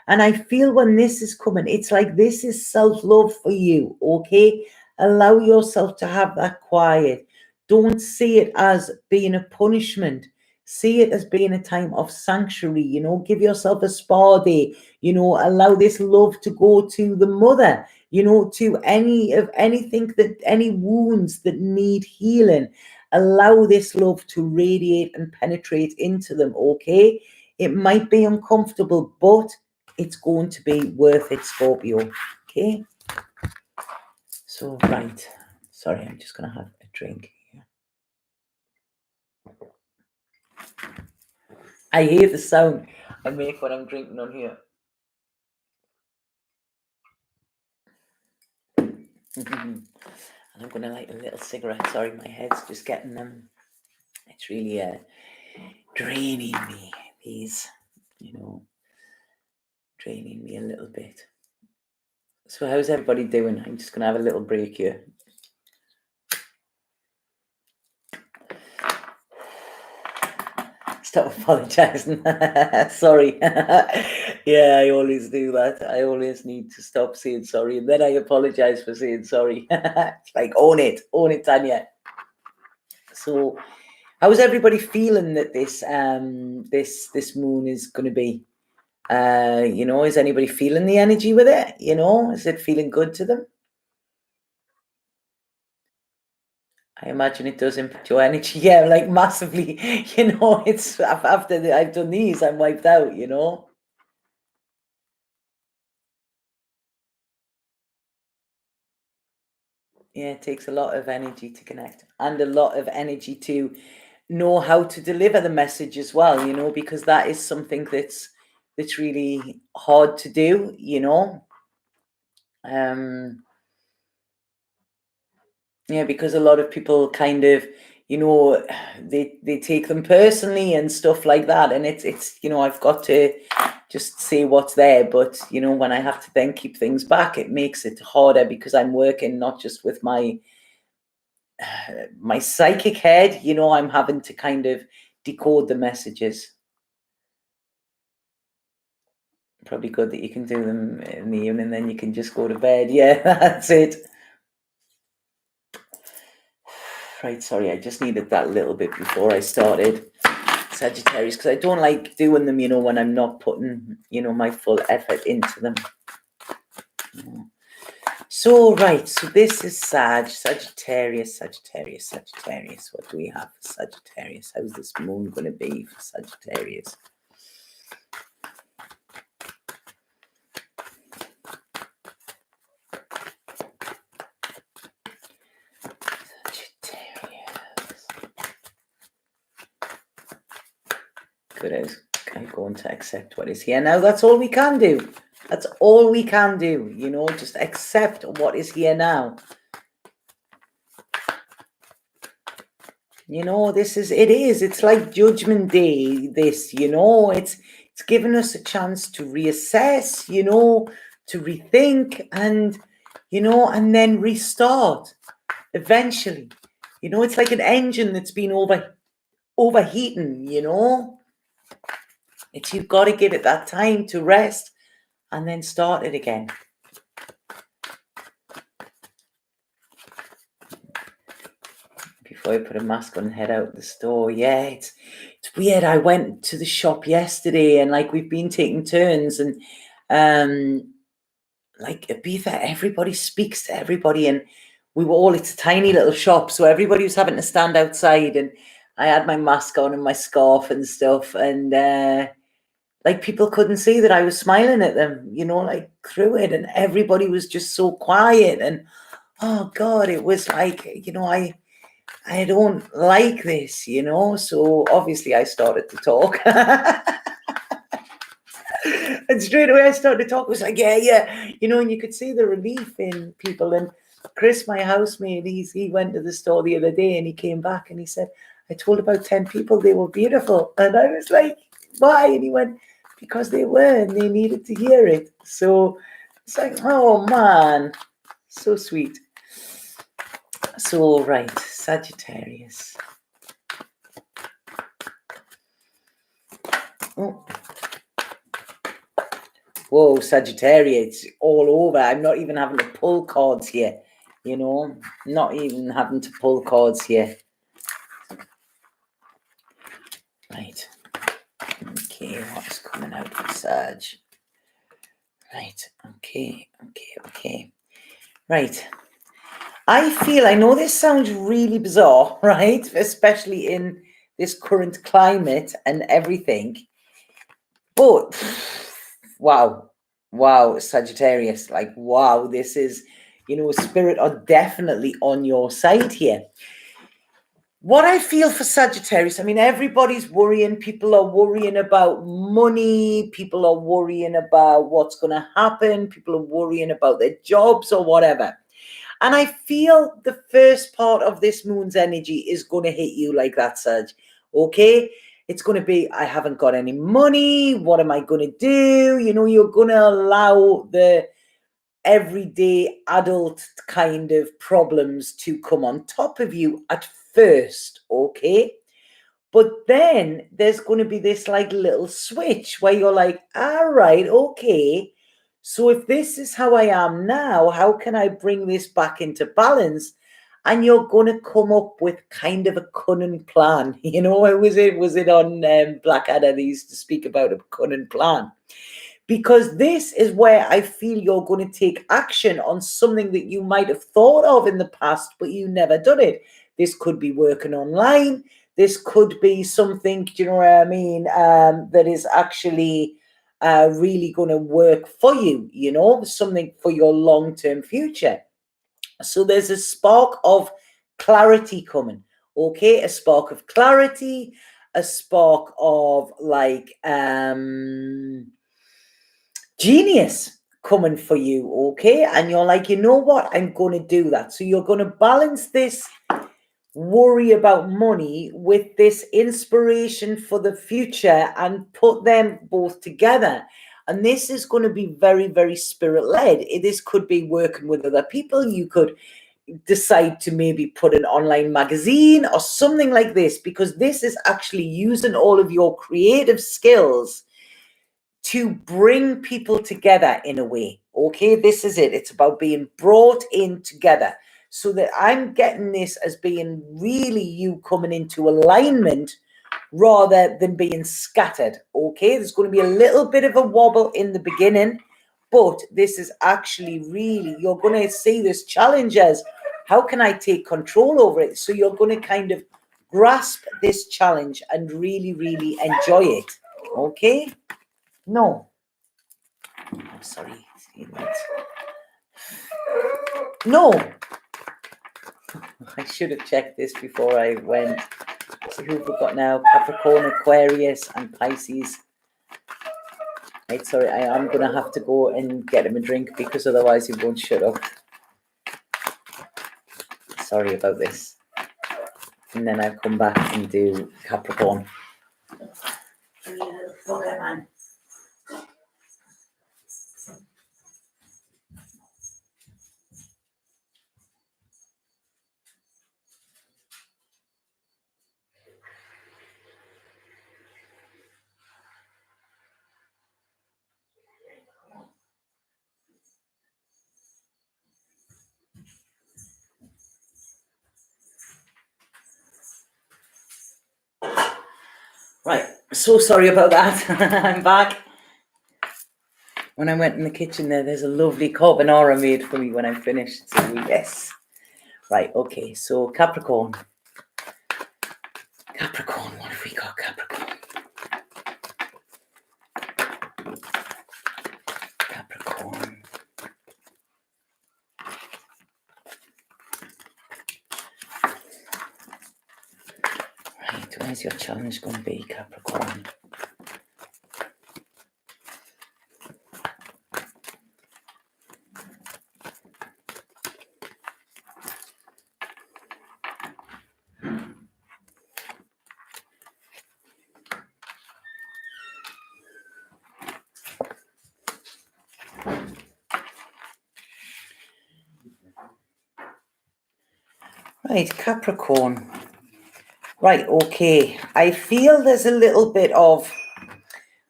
And I feel when this is coming, it's like this is self-love for you, okay? Allow yourself to have that quiet. Don't see it as being a punishment. See it as being a time of sanctuary, give yourself a spa day, allow this love to go to the mother, to any wounds that need healing. Allow this love to radiate and penetrate into them, okay? It might be uncomfortable, but it's going to be worth it, Scorpio, okay? So, right. Sorry, I'm just going to have a drink here. I hear the sound I make when I'm drinking on here. And I'm going to light a little cigarette. Sorry, my head's just getting it's really draining me, these, draining me a little bit. So how's everybody doing? I'm just going to have a little break here. Stop apologizing. Sorry. Yeah, I always do that. I always need to stop saying sorry, and then I apologize for saying sorry. It's like, own it, Tanya. So how's everybody feeling that this this moon is going to be? Is anybody feeling the energy with it? Is it feeling good to them? I imagine it does impact your energy. Yeah, like massively. It's after I've done these, I'm wiped out, Yeah, it takes a lot of energy to connect and a lot of energy to know how to deliver the message as well, because that is something that's really hard to do, Yeah, because a lot of people kind of, they take them personally and stuff like that. And it's I've got to just say what's there. But, when I have to then keep things back, it makes it harder because I'm working not just with my psychic head, I'm having to kind of decode the messages. Probably good that you can do them in the evening, then you can just go to bed. Yeah, that's it. Right, sorry, I just needed that little bit before I started Sagittarius, because I don't like doing them, when I'm not putting, my full effort into them. So, right, so this is Sagittarius. What do we have for Sagittarius? How's this moon going to be for Sagittarius? Good. I'm going to accept what is here now. That's all we can do. That's all we can do, just accept what is here now. It's like Judgment Day, it's given us a chance to reassess, to rethink and, and then restart eventually. It's like an engine that's been overheating, you've got to give it that time to rest and then start it again. Before I put a mask on and head out the store. Yeah, it's weird. I went to the shop yesterday and we've been taking turns and Ibiza, everybody speaks to everybody and it's a tiny little shop, so everybody was having to stand outside and I had my mask on and my scarf and stuff and people couldn't see that I was smiling at them, through it, and everybody was just so quiet and oh God, it was I don't like this, so obviously I started to talk. And straight away I started to talk. It was like, yeah, and you could see the relief in people. And Chris, my housemate, he went to the store the other day and he came back and he said, I told about 10 people they were beautiful. And I was like, why? And he went, because they were and they needed to hear it. So it's like, oh man, so sweet. So, right, Sagittarius. Oh. Whoa, Sagittarius, all over. I'm not even having to pull cards here. You know, not even having to pull cards here. Right. Okay, what's coming out for Sag? Right. Okay. Right. I know this sounds really bizarre, right? Especially in this current climate and everything. But wow, Sagittarius, like, wow, this is, Spirit are definitely on your side here. What I feel for Sagittarius, I mean, everybody's worrying. People are worrying about money. People are worrying about what's going to happen. People are worrying about their jobs or whatever. And I feel the first part of this moon's energy is going to hit you like that, Sag. Okay? It's going to be, I haven't got any money. What am I going to do? You're going to allow the everyday adult kind of problems to come on top of you at first, okay? But then there's going to be this like little switch where you're like, all right, okay. So if this is how I am now, how can I bring this back into balance? And you're going to come up with kind of a cunning plan. Was it on Blackadder they used to speak about a cunning plan? Because this is where I feel you're going to take action on something that you might have thought of in the past, but you never done it. This could be working online. This could be something, do you know what I mean, that is actually really going to work for you, something for your long-term future. So there's a spark of clarity coming, okay? A spark of clarity, a spark of like genius coming for you, okay? And you're like, you know what? I'm going to do that. So you're going to balance this worry about money with this inspiration for the future and put them both together. And this is going to be very, very spirit-led. This could be working with other people. You could decide to maybe put an online magazine or something like this, because this is actually using all of your creative skills to bring people together in a way. Okay, this is it. It's about being brought in together. So that I'm getting this as being really you coming into alignment rather than being scattered. Okay, there's going to be a little bit of a wobble in the beginning, but this is actually really, you're going to see this challenge as, how can I take control over it? So you're going to kind of grasp this challenge and really, really enjoy it. Okay? No. I'm sorry. No. I should have checked this before I went. So who have we got now? Capricorn, Aquarius, and Pisces. Right, sorry, I am going to have to go and get him a drink because otherwise he won't shut up. Sorry about this. And then I'll come back and do Capricorn. Bugger, man. Right, so sorry about that. I'm back. When I went in the kitchen there's a lovely carbonara made for me when I'm finished. So yes. Right, okay, so Capricorn. Capricorn, what have we got, Capricorn? Capricorn. Right, where's your challenge going to be, Capricorn? Right, Capricorn. Right, okay. I feel there's a little bit of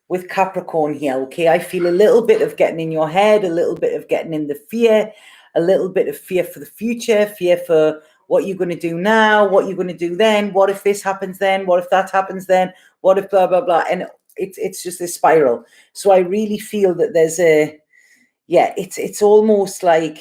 with Capricorn here, okay? I feel a little bit of getting in your head, a little bit of getting in the fear, a little bit of fear for the future, fear for what you're going to do now, what you're going to do then, what if this happens then, what if that happens then, what if blah, blah, blah. And it's just this spiral. So I really feel that there's a, yeah, it's almost like,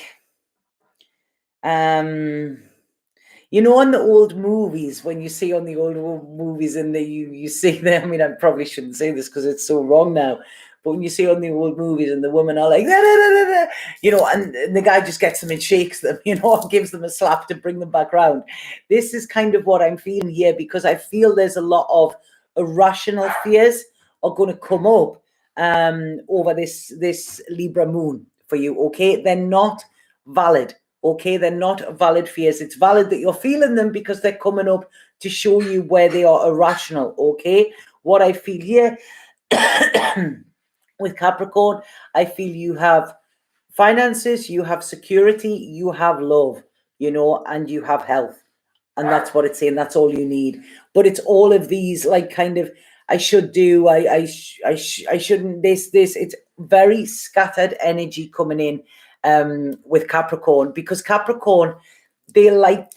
you know, on the old movies, when you see on the old movies and you see them, I mean, I probably shouldn't say this because it's so wrong now, but when you see on the old movies and the women are like, da, da, da, da, da, you know, and the guy just gets them and shakes them, you know, and gives them a slap to bring them back round. This is kind of what I'm feeling here, because I feel there's a lot of irrational fears are going to come up over this Libra moon for you, okay? They're not valid. Okay, they're not valid fears. It's valid that you're feeling them because they're coming up to show you where they are irrational. Okay, what I feel here with Capricorn, I feel you have finances, you have security, you have love, you know, and you have health. And that's what it's saying. That's all you need. But it's all of these, like, kind of, I should do, I shouldn't, this, it's very scattered energy coming in with Capricorn, because Capricorn, they like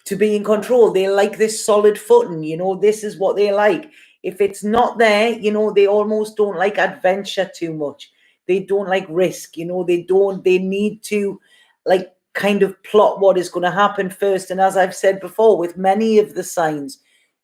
to be in control. They like this solid footing, you know, this is what they like. If it's not there, you know, they almost don't like adventure too much. They don't like risk, you know, they need to, like, kind of plot what is going to happen first. And as I've said before, with many of the signs,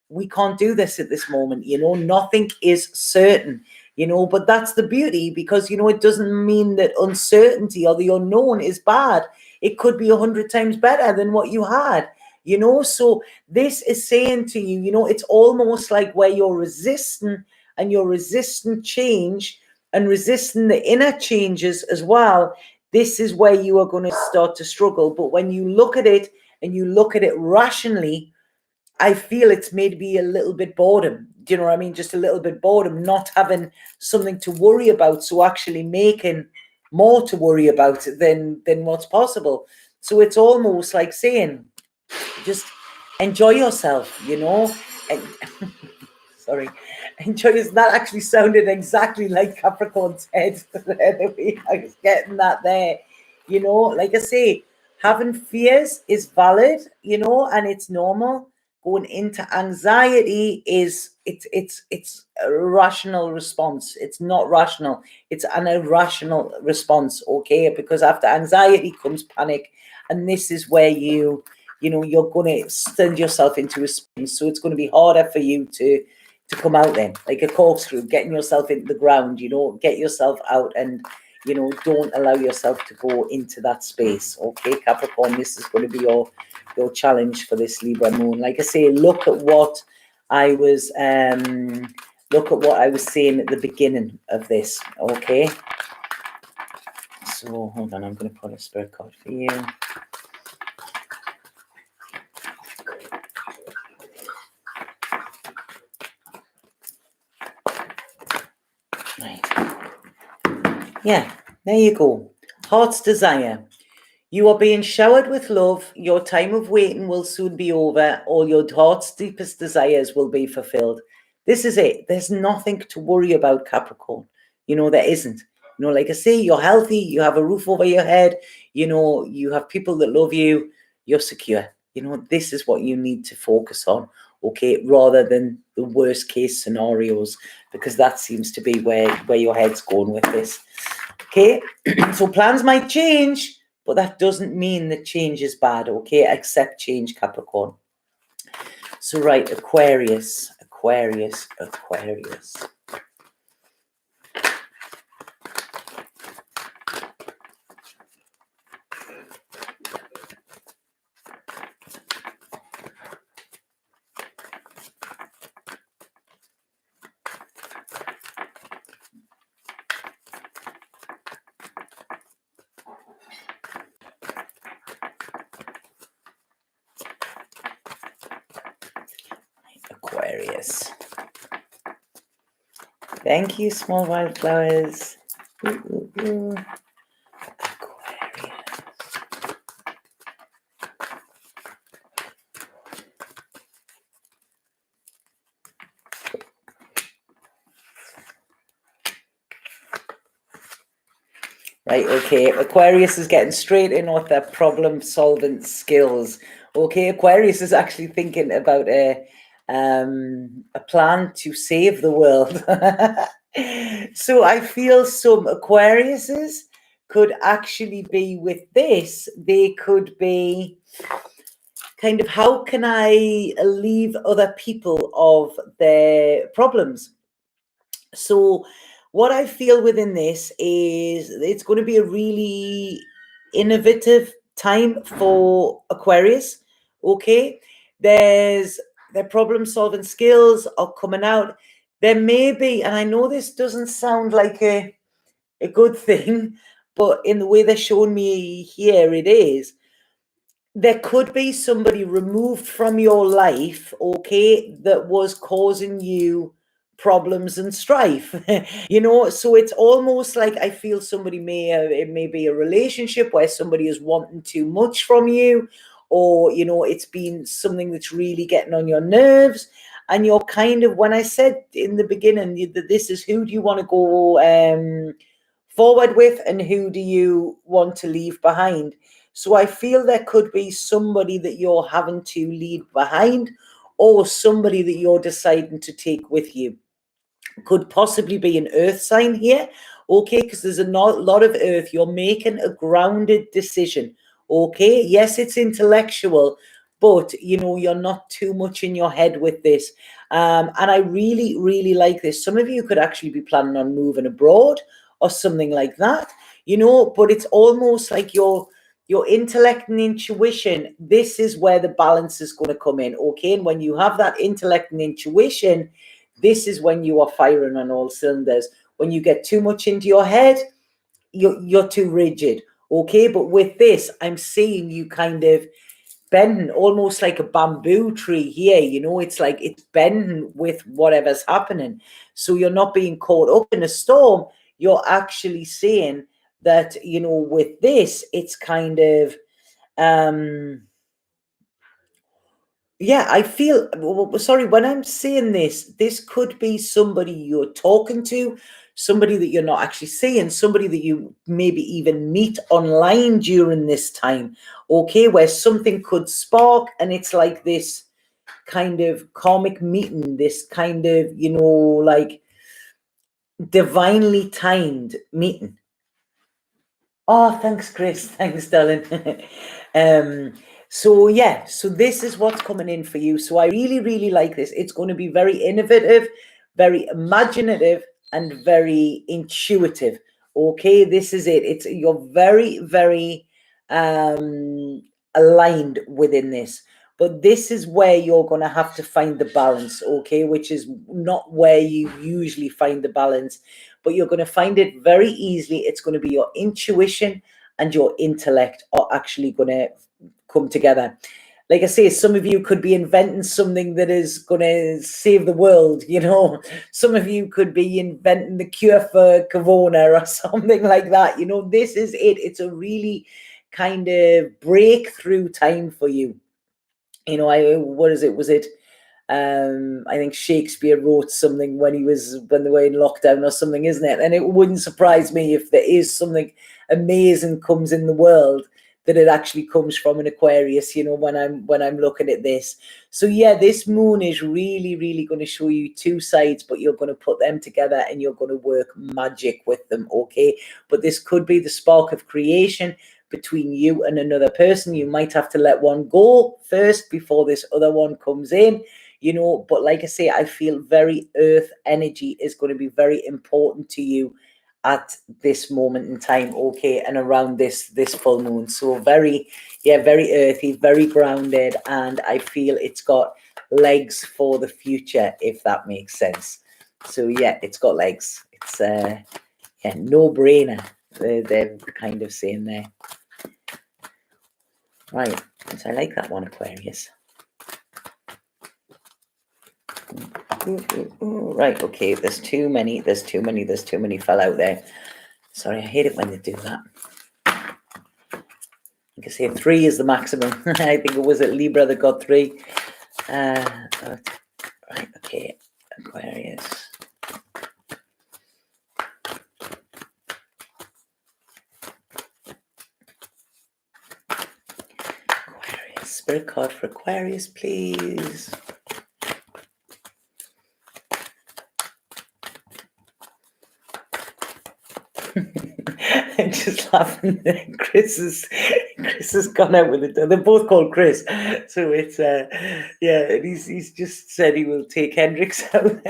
we can't do this at this moment, you know, nothing is certain, you know, but that's the beauty, because, you know, it doesn't mean that uncertainty or the unknown is bad. It could be 100 times better than what you had, you know. So this is saying to you, you know, it's almost like where you're resisting, and you're resisting change and resisting the inner changes as well. This is where you are going to start to struggle. But when you look at it, and you look at it rationally, I feel it's maybe a little bit boredom. Do you know what I mean? Just a little bit boredom, not having something to worry about. So actually making more to worry about than what's possible. So it's almost like saying, just enjoy yourself, you know. And sorry, enjoy yourself. That actually sounded exactly like Capricorn's head. The way I was getting that there, you know. Like I say, having fears is valid, you know, and it's normal. Going into anxiety is it's a rational response. It's not rational. It's an irrational response, okay? Because after anxiety comes panic, and this is where you know, you're going to send yourself into a spin. So it's going to be harder for you to come out then, like a corkscrew, getting yourself into the ground, you know, get yourself out, and, you know, don't allow yourself to go into that space. Okay, Capricorn, this is going to be your challenge for this Libra moon. Like I say, look at what I was saying at the beginning of this. Okay, so hold on, I'm going to pull a spirit card for you. Yeah, there you go. Heart's desire. You are being showered with love. Your time of waiting will soon be over. All your heart's deepest desires will be fulfilled. This is it. There's nothing to worry about, Capricorn. You know, there isn't. You know, like I say, you're healthy. You have a roof over your head. You know, you have people that love you. You're secure. You know, this is what you need to focus on, okay, rather than the worst case scenarios, because that seems to be where your head's going with this. Okay, so plans might change, but that doesn't mean that change is bad, okay? Accept change, Capricorn. So, right, Aquarius. Aquarius. Thank you, small wildflowers. Ooh, ooh, ooh. Aquarius. Right, okay. Aquarius is getting straight in with their problem-solving skills. Okay, Aquarius is actually thinking about a plan to save the world. So I feel some Aquariuses could actually be with this. They could be kind of, how can I relieve other people of their problems? So what I feel within this is it's going to be a really innovative time for Aquarius. Okay, their problem solving skills are coming out. There may be, and I know this doesn't sound like a good thing, but in the way they're showing me here, it is. There could be somebody removed from your life, okay, that was causing you problems and strife. So it's almost like I feel somebody it may be a relationship where somebody is wanting too much from you, or it's been something that's really getting on your nerves, and you're kind of, when I said in the beginning that this is, who do you want to go forward with and who do you want to leave behind? So I feel there could be somebody that you're having to leave behind, or somebody that you're deciding to take with you. Could possibly be an earth sign here, okay, because there's a lot of earth. You're making a grounded decision, okay? Yes, it's intellectual, but you're not too much in your head with this. And I really, really like this. Some of you could actually be planning on moving abroad or something like that, but it's almost like your intellect and intuition, this is where the balance is going to come in, okay? And when you have that intellect and intuition, this is when you are firing on all cylinders. When you get too much into your head, you're too rigid, okay? But with this, I'm seeing you kind of bending, almost like a bamboo tree here. It's like it's bending with whatever's happening. So you're not being caught up in a storm. You're actually saying that, with this, it's kind of, yeah, I feel, sorry, when I'm saying this could be somebody you're talking to, somebody that you're not actually seeing, somebody that you maybe even meet online during this time, okay, where something could spark, and it's like this kind of karmic meeting, this kind of, like divinely timed meeting. Oh, thanks, Chris. Thanks, darling. So yeah, so this is what's coming in for you. So I really, really like this. It's going to be very innovative, very imaginative, and very intuitive. Okay, this is it. You're very, very aligned within this. But this is where you're going to have to find the balance, okay, which is not where you usually find the balance, but you're going to find it very easily. It's going to be your intuition and your intellect are actually going to come together. Like I say, some of you could be inventing something that is going to save the world. Some of you could be inventing the cure for corona or something like that. This is it. It's a really kind of breakthrough time for you. What is it? Was it I think Shakespeare wrote something when they were in lockdown or something, isn't it? And it wouldn't surprise me if there is something amazing comes in the world, that it actually comes from an Aquarius, when I'm looking at this. So yeah, this moon is really, really going to show you two sides, but you're going to put them together and you're going to work magic with them, okay? But this could be the spark of creation between you and another person. You might have to let one go first before this other one comes in. But like I say, I feel very earth energy is going to be very important to you at this moment in time, okay, and around this full moon. So very earthy, very grounded, and I feel it's got legs for the future, if that makes sense. So yeah, it's got legs. It's no brainer. They're kind of saying there. Right, so I like that one, Aquarius. Right, okay, there's too many fell out there. Sorry, I hate it when they do that. You can say 3 is the maximum. I think it was at Libra that got 3. Right, okay, Aquarius. Spirit card for Aquarius, please. I'm just laughing. Chris has gone out with it. They're both called Chris, so it's yeah. And he's just said he will take Hendrix out.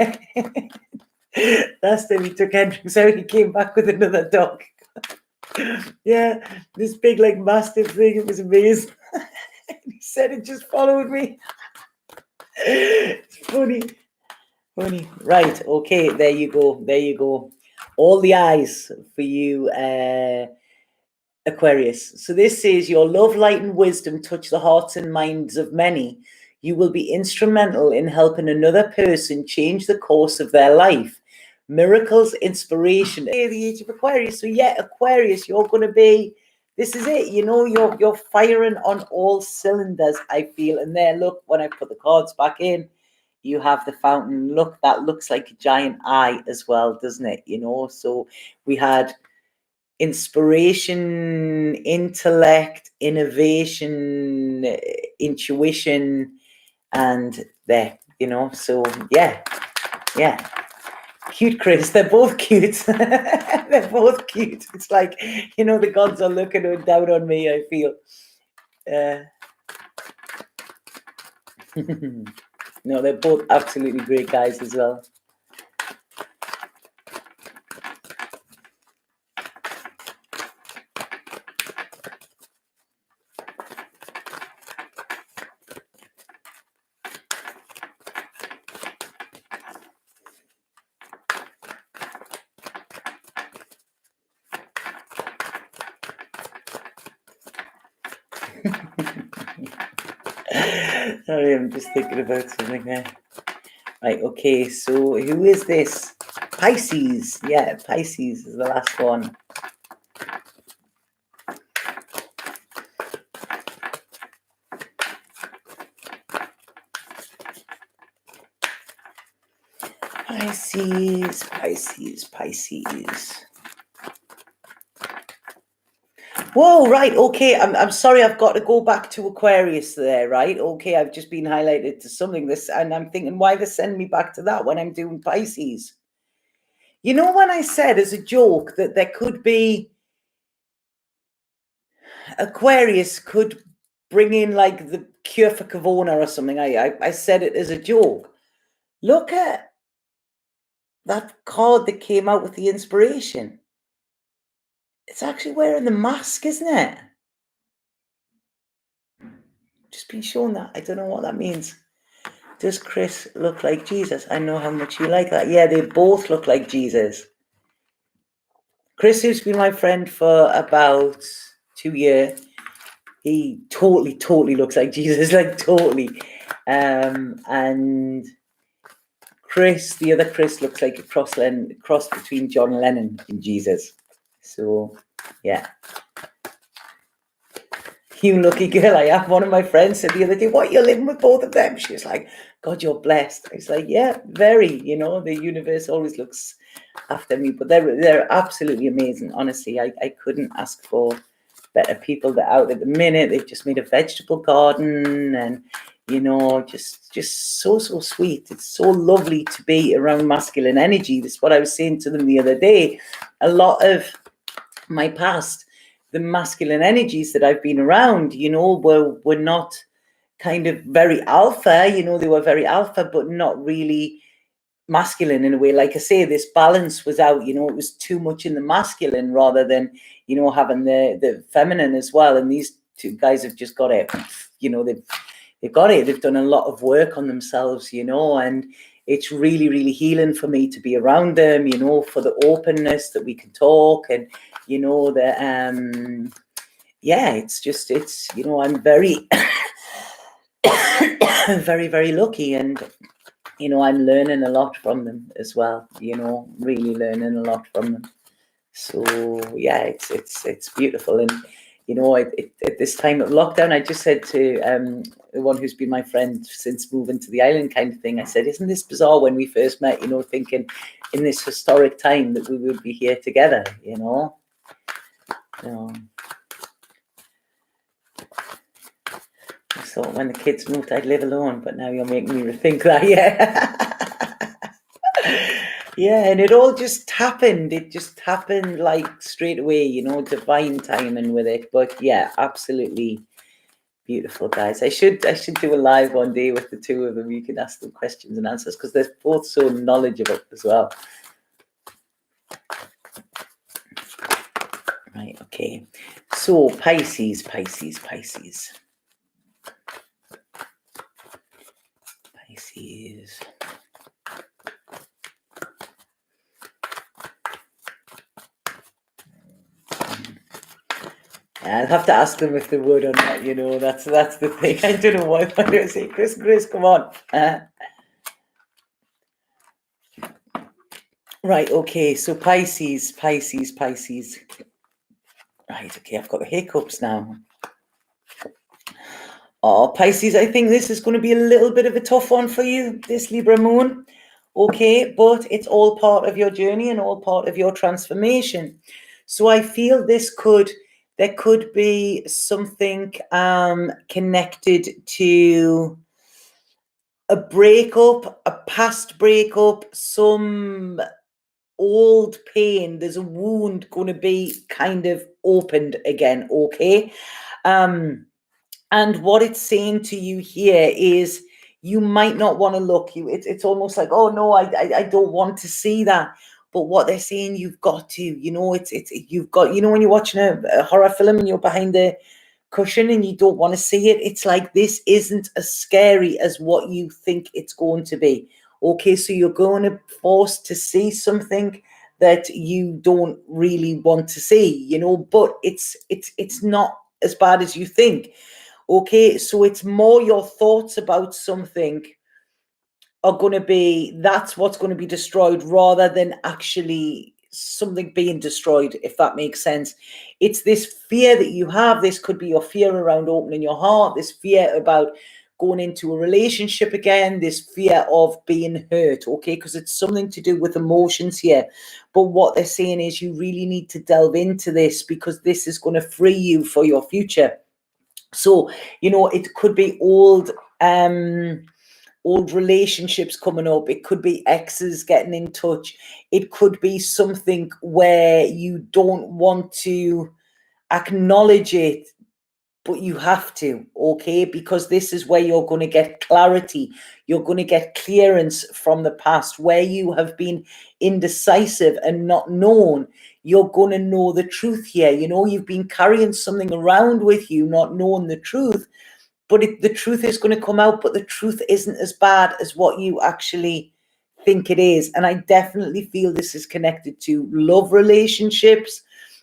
Last time he took Hendrix out, he came back with another dog. Yeah, this big like mastiff thing. It was amazing. He said it just followed me. It's funny. Right, okay, there you go. All the eyes for you, Aquarius. So this says, your love, light and wisdom touch the hearts and minds of many. You will be instrumental in helping another person change the course of their life. Miracles, inspiration. The age of Aquarius. So yeah, Aquarius, you're going to be, this is it, you're firing on all cylinders, I feel. And there, look, when I put the cards back in, you have the fountain. Look, that looks like a giant eye as well, doesn't it? So we had inspiration, intellect, innovation, intuition, and there, so yeah. Cute, Chris. They're both cute. They're both cute. It's like, the gods are looking down on me, I feel. No, they're both absolutely great guys as well. Sorry, I'm just thinking about something there. Right, okay, so who is this? Pisces. Yeah, Pisces is the last one. Pisces. Whoa, right, okay, I'm sorry, I've got to go back to Aquarius there, right? Okay, I've just been highlighted to something, and I'm thinking, why they send me back to that when I'm doing Pisces? When I said as a joke that there could be, Aquarius could bring in like the cure for Corona or something, I said it as a joke. Look at that card that came out with the inspiration. It's actually wearing the mask, isn't it? Just been shown that. I don't know what that means. Does Chris look like Jesus? I know how much you like that. Yeah, they both look like Jesus. Chris, who's been my friend for about 2 years, he totally looks like Jesus, like totally. And Chris, the other Chris, looks like a cross between John Lennon and Jesus. So, yeah. You lucky girl, I have. One of my friends said the other day, what, you're living with both of them? She was like, God, you're blessed. I was like, yeah, very, the universe always looks after me. But they're absolutely amazing. Honestly, I couldn't ask for better people. They're out at the minute. They've just made a vegetable garden and, just so sweet. It's so lovely to be around masculine energy. That's what I was saying to them the other day. A lot of my past, the masculine energies that I've been around, were not kind of very alpha, they were very alpha, but not really masculine in a way. Like I say, this balance was out, it was too much in the masculine rather than, having the feminine as well. And these two guys have just got it, they've got it. They've done a lot of work on themselves, and it's really healing for me to be around them, for the openness that we can talk and, it's I'm very, very lucky, and, I'm learning a lot from them as well, really learning a lot from them. So, yeah, it's beautiful. And, at this time of lockdown, I just said to the one who's been my friend since moving to the island kind of thing, I said, isn't this bizarre when we first met, thinking in this historic time that we would be here together, I thought when the kids moved, I'd live alone, but now you're making me rethink that, yeah. Yeah, and it all just happened. It just happened like straight away, you know, divine timing with it. But yeah, absolutely beautiful, guys. I should do a live one day with the two of them. You can ask them questions and answers because they're both so knowledgeable as well. Right, okay. So Pisces. Pisces. I'll have to ask them if they would or not, you know, that's the thing. I don't know why do I say, Chris, come on. Right, okay, so Pisces. Right, okay, I've got the hiccups now. Oh, Pisces, I think this is going to be a little bit of a tough one for you, this Libra moon. Okay, but it's all part of your journey and all part of your transformation. So I feel there could be something connected to a breakup, a past breakup, some old pain. There's a wound going to be kind of opened again, okay? And what it's saying to you here is you might not want to look. It's almost like, oh no, I don't want to see that. But what they're saying, you've got to, you know, you've got, you know, when you're watching a horror film and you're behind the cushion and you don't want to see it, it's like this isn't as scary as what you think it's going to be. Okay, so you're going to force to see something that you don't really want to see, you know, but it's not as bad as you think. Okay, so it's more your thoughts about something are going to be, that's what's going to be destroyed rather than actually something being destroyed, if that makes sense. It's this fear that you have. This could be your fear around opening your heart, this fear about going into a relationship again, this fear of being hurt, okay, because it's something to do with emotions here. But what they're saying is you really need to delve into this because this is going to free you for your future. So, you know, it could be old relationships coming up. It could be exes getting in touch. It could be something where you don't want to acknowledge it, but you have to, okay? Because this is where you're going to get clarity. You're going to get clearance from the past where you have been indecisive and not known. You're going to know the truth here. You know, you've been carrying something around with you, not knowing the truth, but the truth is going to come out, but the truth isn't as bad as what you actually think it is. And I definitely feel this is connected to love relationships,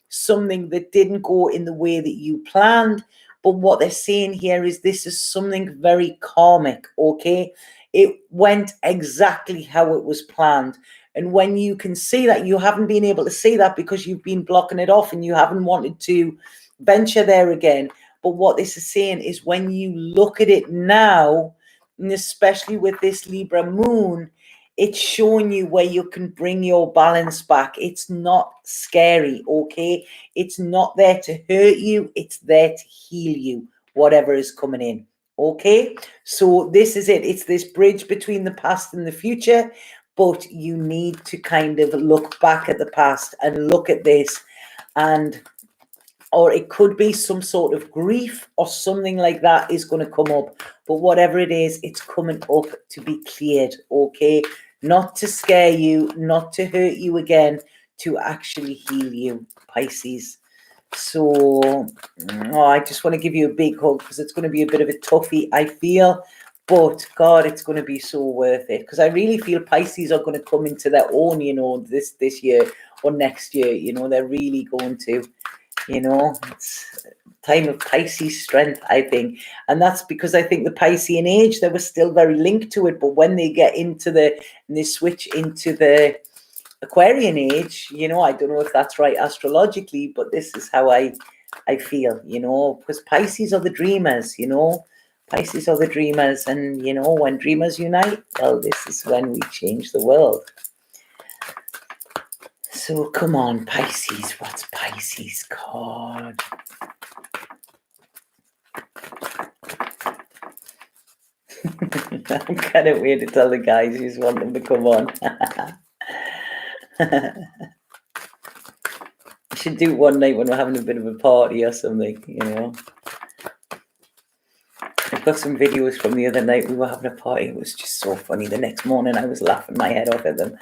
something that didn't go in the way that you planned. But what they're saying here is this is something very karmic, okay? It went exactly how it was planned. And when you can see that, you haven't been able to see that because you've been blocking it off and you haven't wanted to venture there again. But what this is saying is when you look at it now, and especially with this Libra moon, it's showing you where you can bring your balance back. It's not scary, okay? It's not there to hurt you. It's there to heal you, whatever is coming in, okay? So this is it. It's this bridge between the past and the future, but you need to kind of look back at the past and look at this, and or it could be some sort of grief or something like that is going to come up. But whatever it is, it's coming up to be cleared, okay? Not to scare you, not to hurt you again, to actually heal you, Pisces. So, I just want to give you a big hug because it's going to be a bit of a toughie, I feel. But, God, it's going to be so worth it because I really feel Pisces are going to come into their own, you know, this year or next year. You know, they're really going to. You know, it's time of Pisces strength, I think. And that's because I think the Piscean age, they were still very linked to it. But when they get into and they switch into the Aquarian age, you know, I don't know if that's right astrologically, but this is how I feel, you know, because Pisces are the dreamers, you know. Pisces are the dreamers. And, you know, when dreamers unite, well, this is when we change the world. So come on, Pisces. What's Pisces card? I'm kind of weird to tell the guys you just want them to come on. We should do one night when we're having a bit of a party or something, you know. I've got some videos from the other night. We were having a party. It was just so funny. The next morning, I was laughing my head off at them.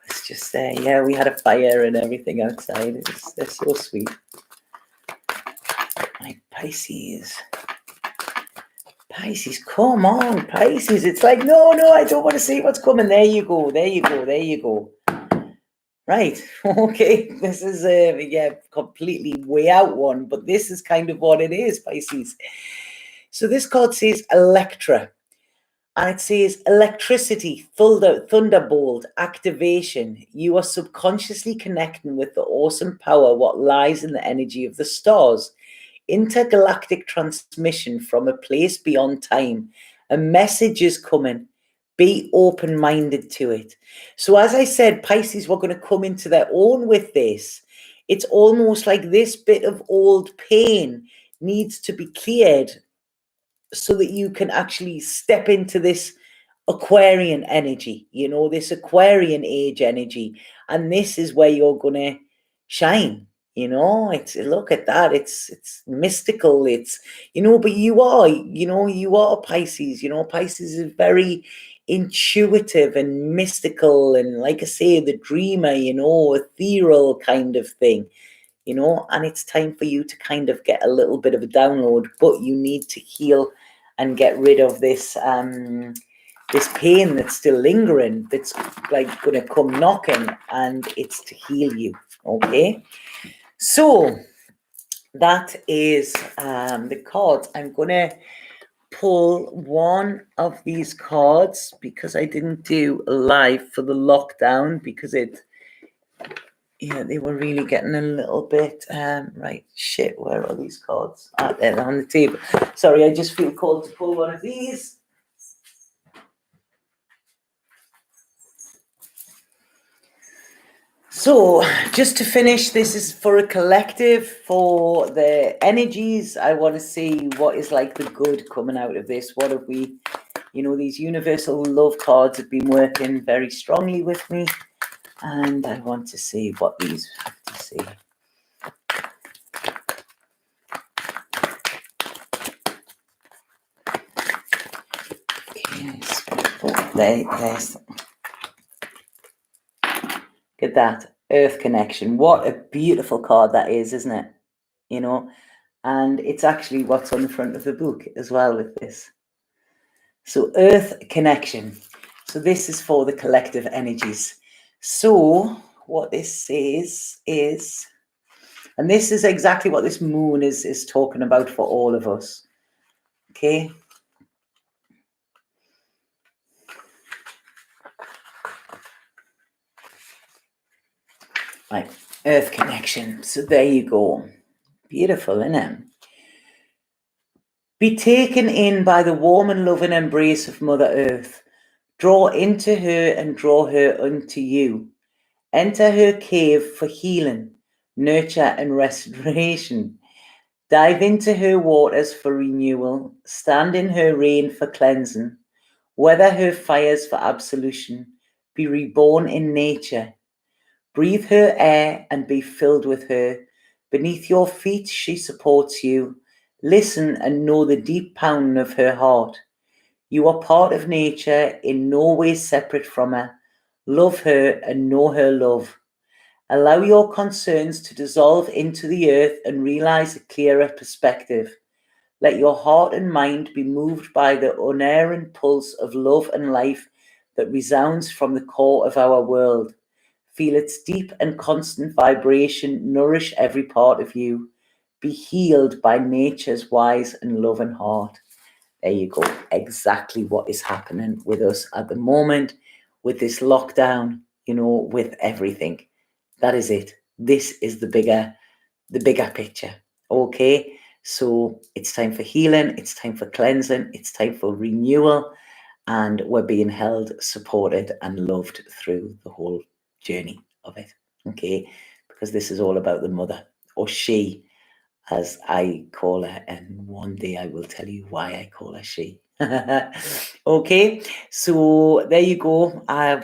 It's just, yeah, we had a fire and everything outside. They're so sweet. My Pisces. Pisces, come on, Pisces. It's like, no, I don't want to see what's coming. There you go. Right, okay. This is, yeah, completely way out one, but this is kind of what it is, Pisces. So this card says Electra. And it says electricity, thunderbolt, activation. You are subconsciously connecting with the awesome power, what lies in the energy of the stars. Intergalactic transmission from a place beyond time. A message is coming. Be open-minded to it. So as I said, Pisces were going to come into their own with this. It's almost like this bit of old pain needs to be cleared so that you can actually step into this Aquarian energy, you know, this Aquarian age energy. And this is where you're going to shine. You know, it's, look at that. It's mystical. It's, you know, but you are Pisces. You know, Pisces is very intuitive and mystical. And like I say, the dreamer, you know, ethereal kind of thing, you know, and it's time for you to kind of get a little bit of a download, but you need to heal and get rid of this, this pain that's still lingering, that's like going to come knocking, and it's to heal you. Okay, so that is the cards. I'm going to pull one of these cards because I didn't do a live for the lockdown because yeah, they were really getting a little bit right. Shit, where are these cards? They're on the table. Sorry, I just feel called to pull one of these. So, just to finish, this is for a collective, for the energies. I want to see what is like the good coming out of this. What have we, you know, these universal love cards have been working very strongly with me. And I want to see what these have to say. Okay, there's. Look at that, Earth connection. What a beautiful card that is, isn't it? You know, and it's actually what's on the front of the book as well with this. So Earth connection. So this is for the collective energies. So what this says is, and this is exactly what this moon is talking about for all of us. Okay. Right, Earth connection. So there you go. Beautiful, isn't it? Be taken in by the warm and loving embrace of Mother Earth. Draw into her and draw her unto you. Enter her cave for healing, nurture, and restoration. Dive into her waters for renewal. Stand in her rain for cleansing. Weather her fires for absolution. Be reborn in nature. Breathe her air and be filled with her. Beneath your feet she supports you. Listen and know the deep pounding of her heart. You are part of nature, in no way separate from her. Love her and know her love. Allow your concerns to dissolve into the earth and realize a clearer perspective. Let your heart and mind be moved by the unerring pulse of love and life that resounds from the core of our world. Feel its deep and constant vibration nourish every part of you. Be healed by nature's wise and loving heart. There you go. Exactly what is happening with us at the moment, with this lockdown, you know, with everything. That is it. This is the bigger picture. Okay. So it's time for healing, it's time for cleansing, it's time for renewal, and we're being held, supported, and loved through the whole journey of it. Okay. Because this is all about the mother, or she, as I call her, and one day I will tell you why I call her she. Okay, so there you go.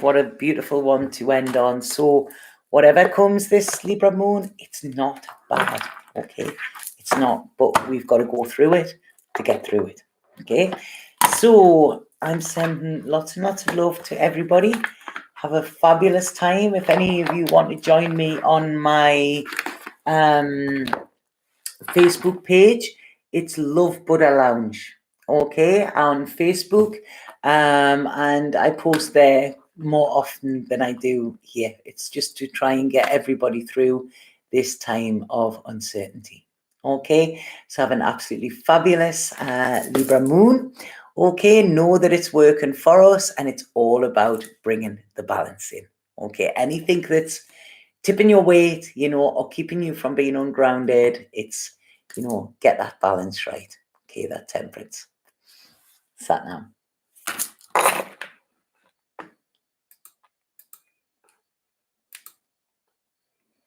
What a beautiful one to end on. So whatever comes this Libra moon, it's not bad. Okay, it's not, but we've got to go through it to get through it. Okay, so I'm sending lots and lots of love to everybody. Have a fabulous time. If any of you want to join me on my Facebook page, it's Love Buddha Lounge, okay, on Facebook, and I post there more often than I do here. It's just to try and get everybody through this time of uncertainty. Okay, so have an absolutely fabulous Libra moon. Okay, know that it's working for us, and it's all about bringing the balance in. Okay, anything that's tipping your weight, or keeping you from being ungrounded, it's, get that balance right. Okay, that temperance. Sat now.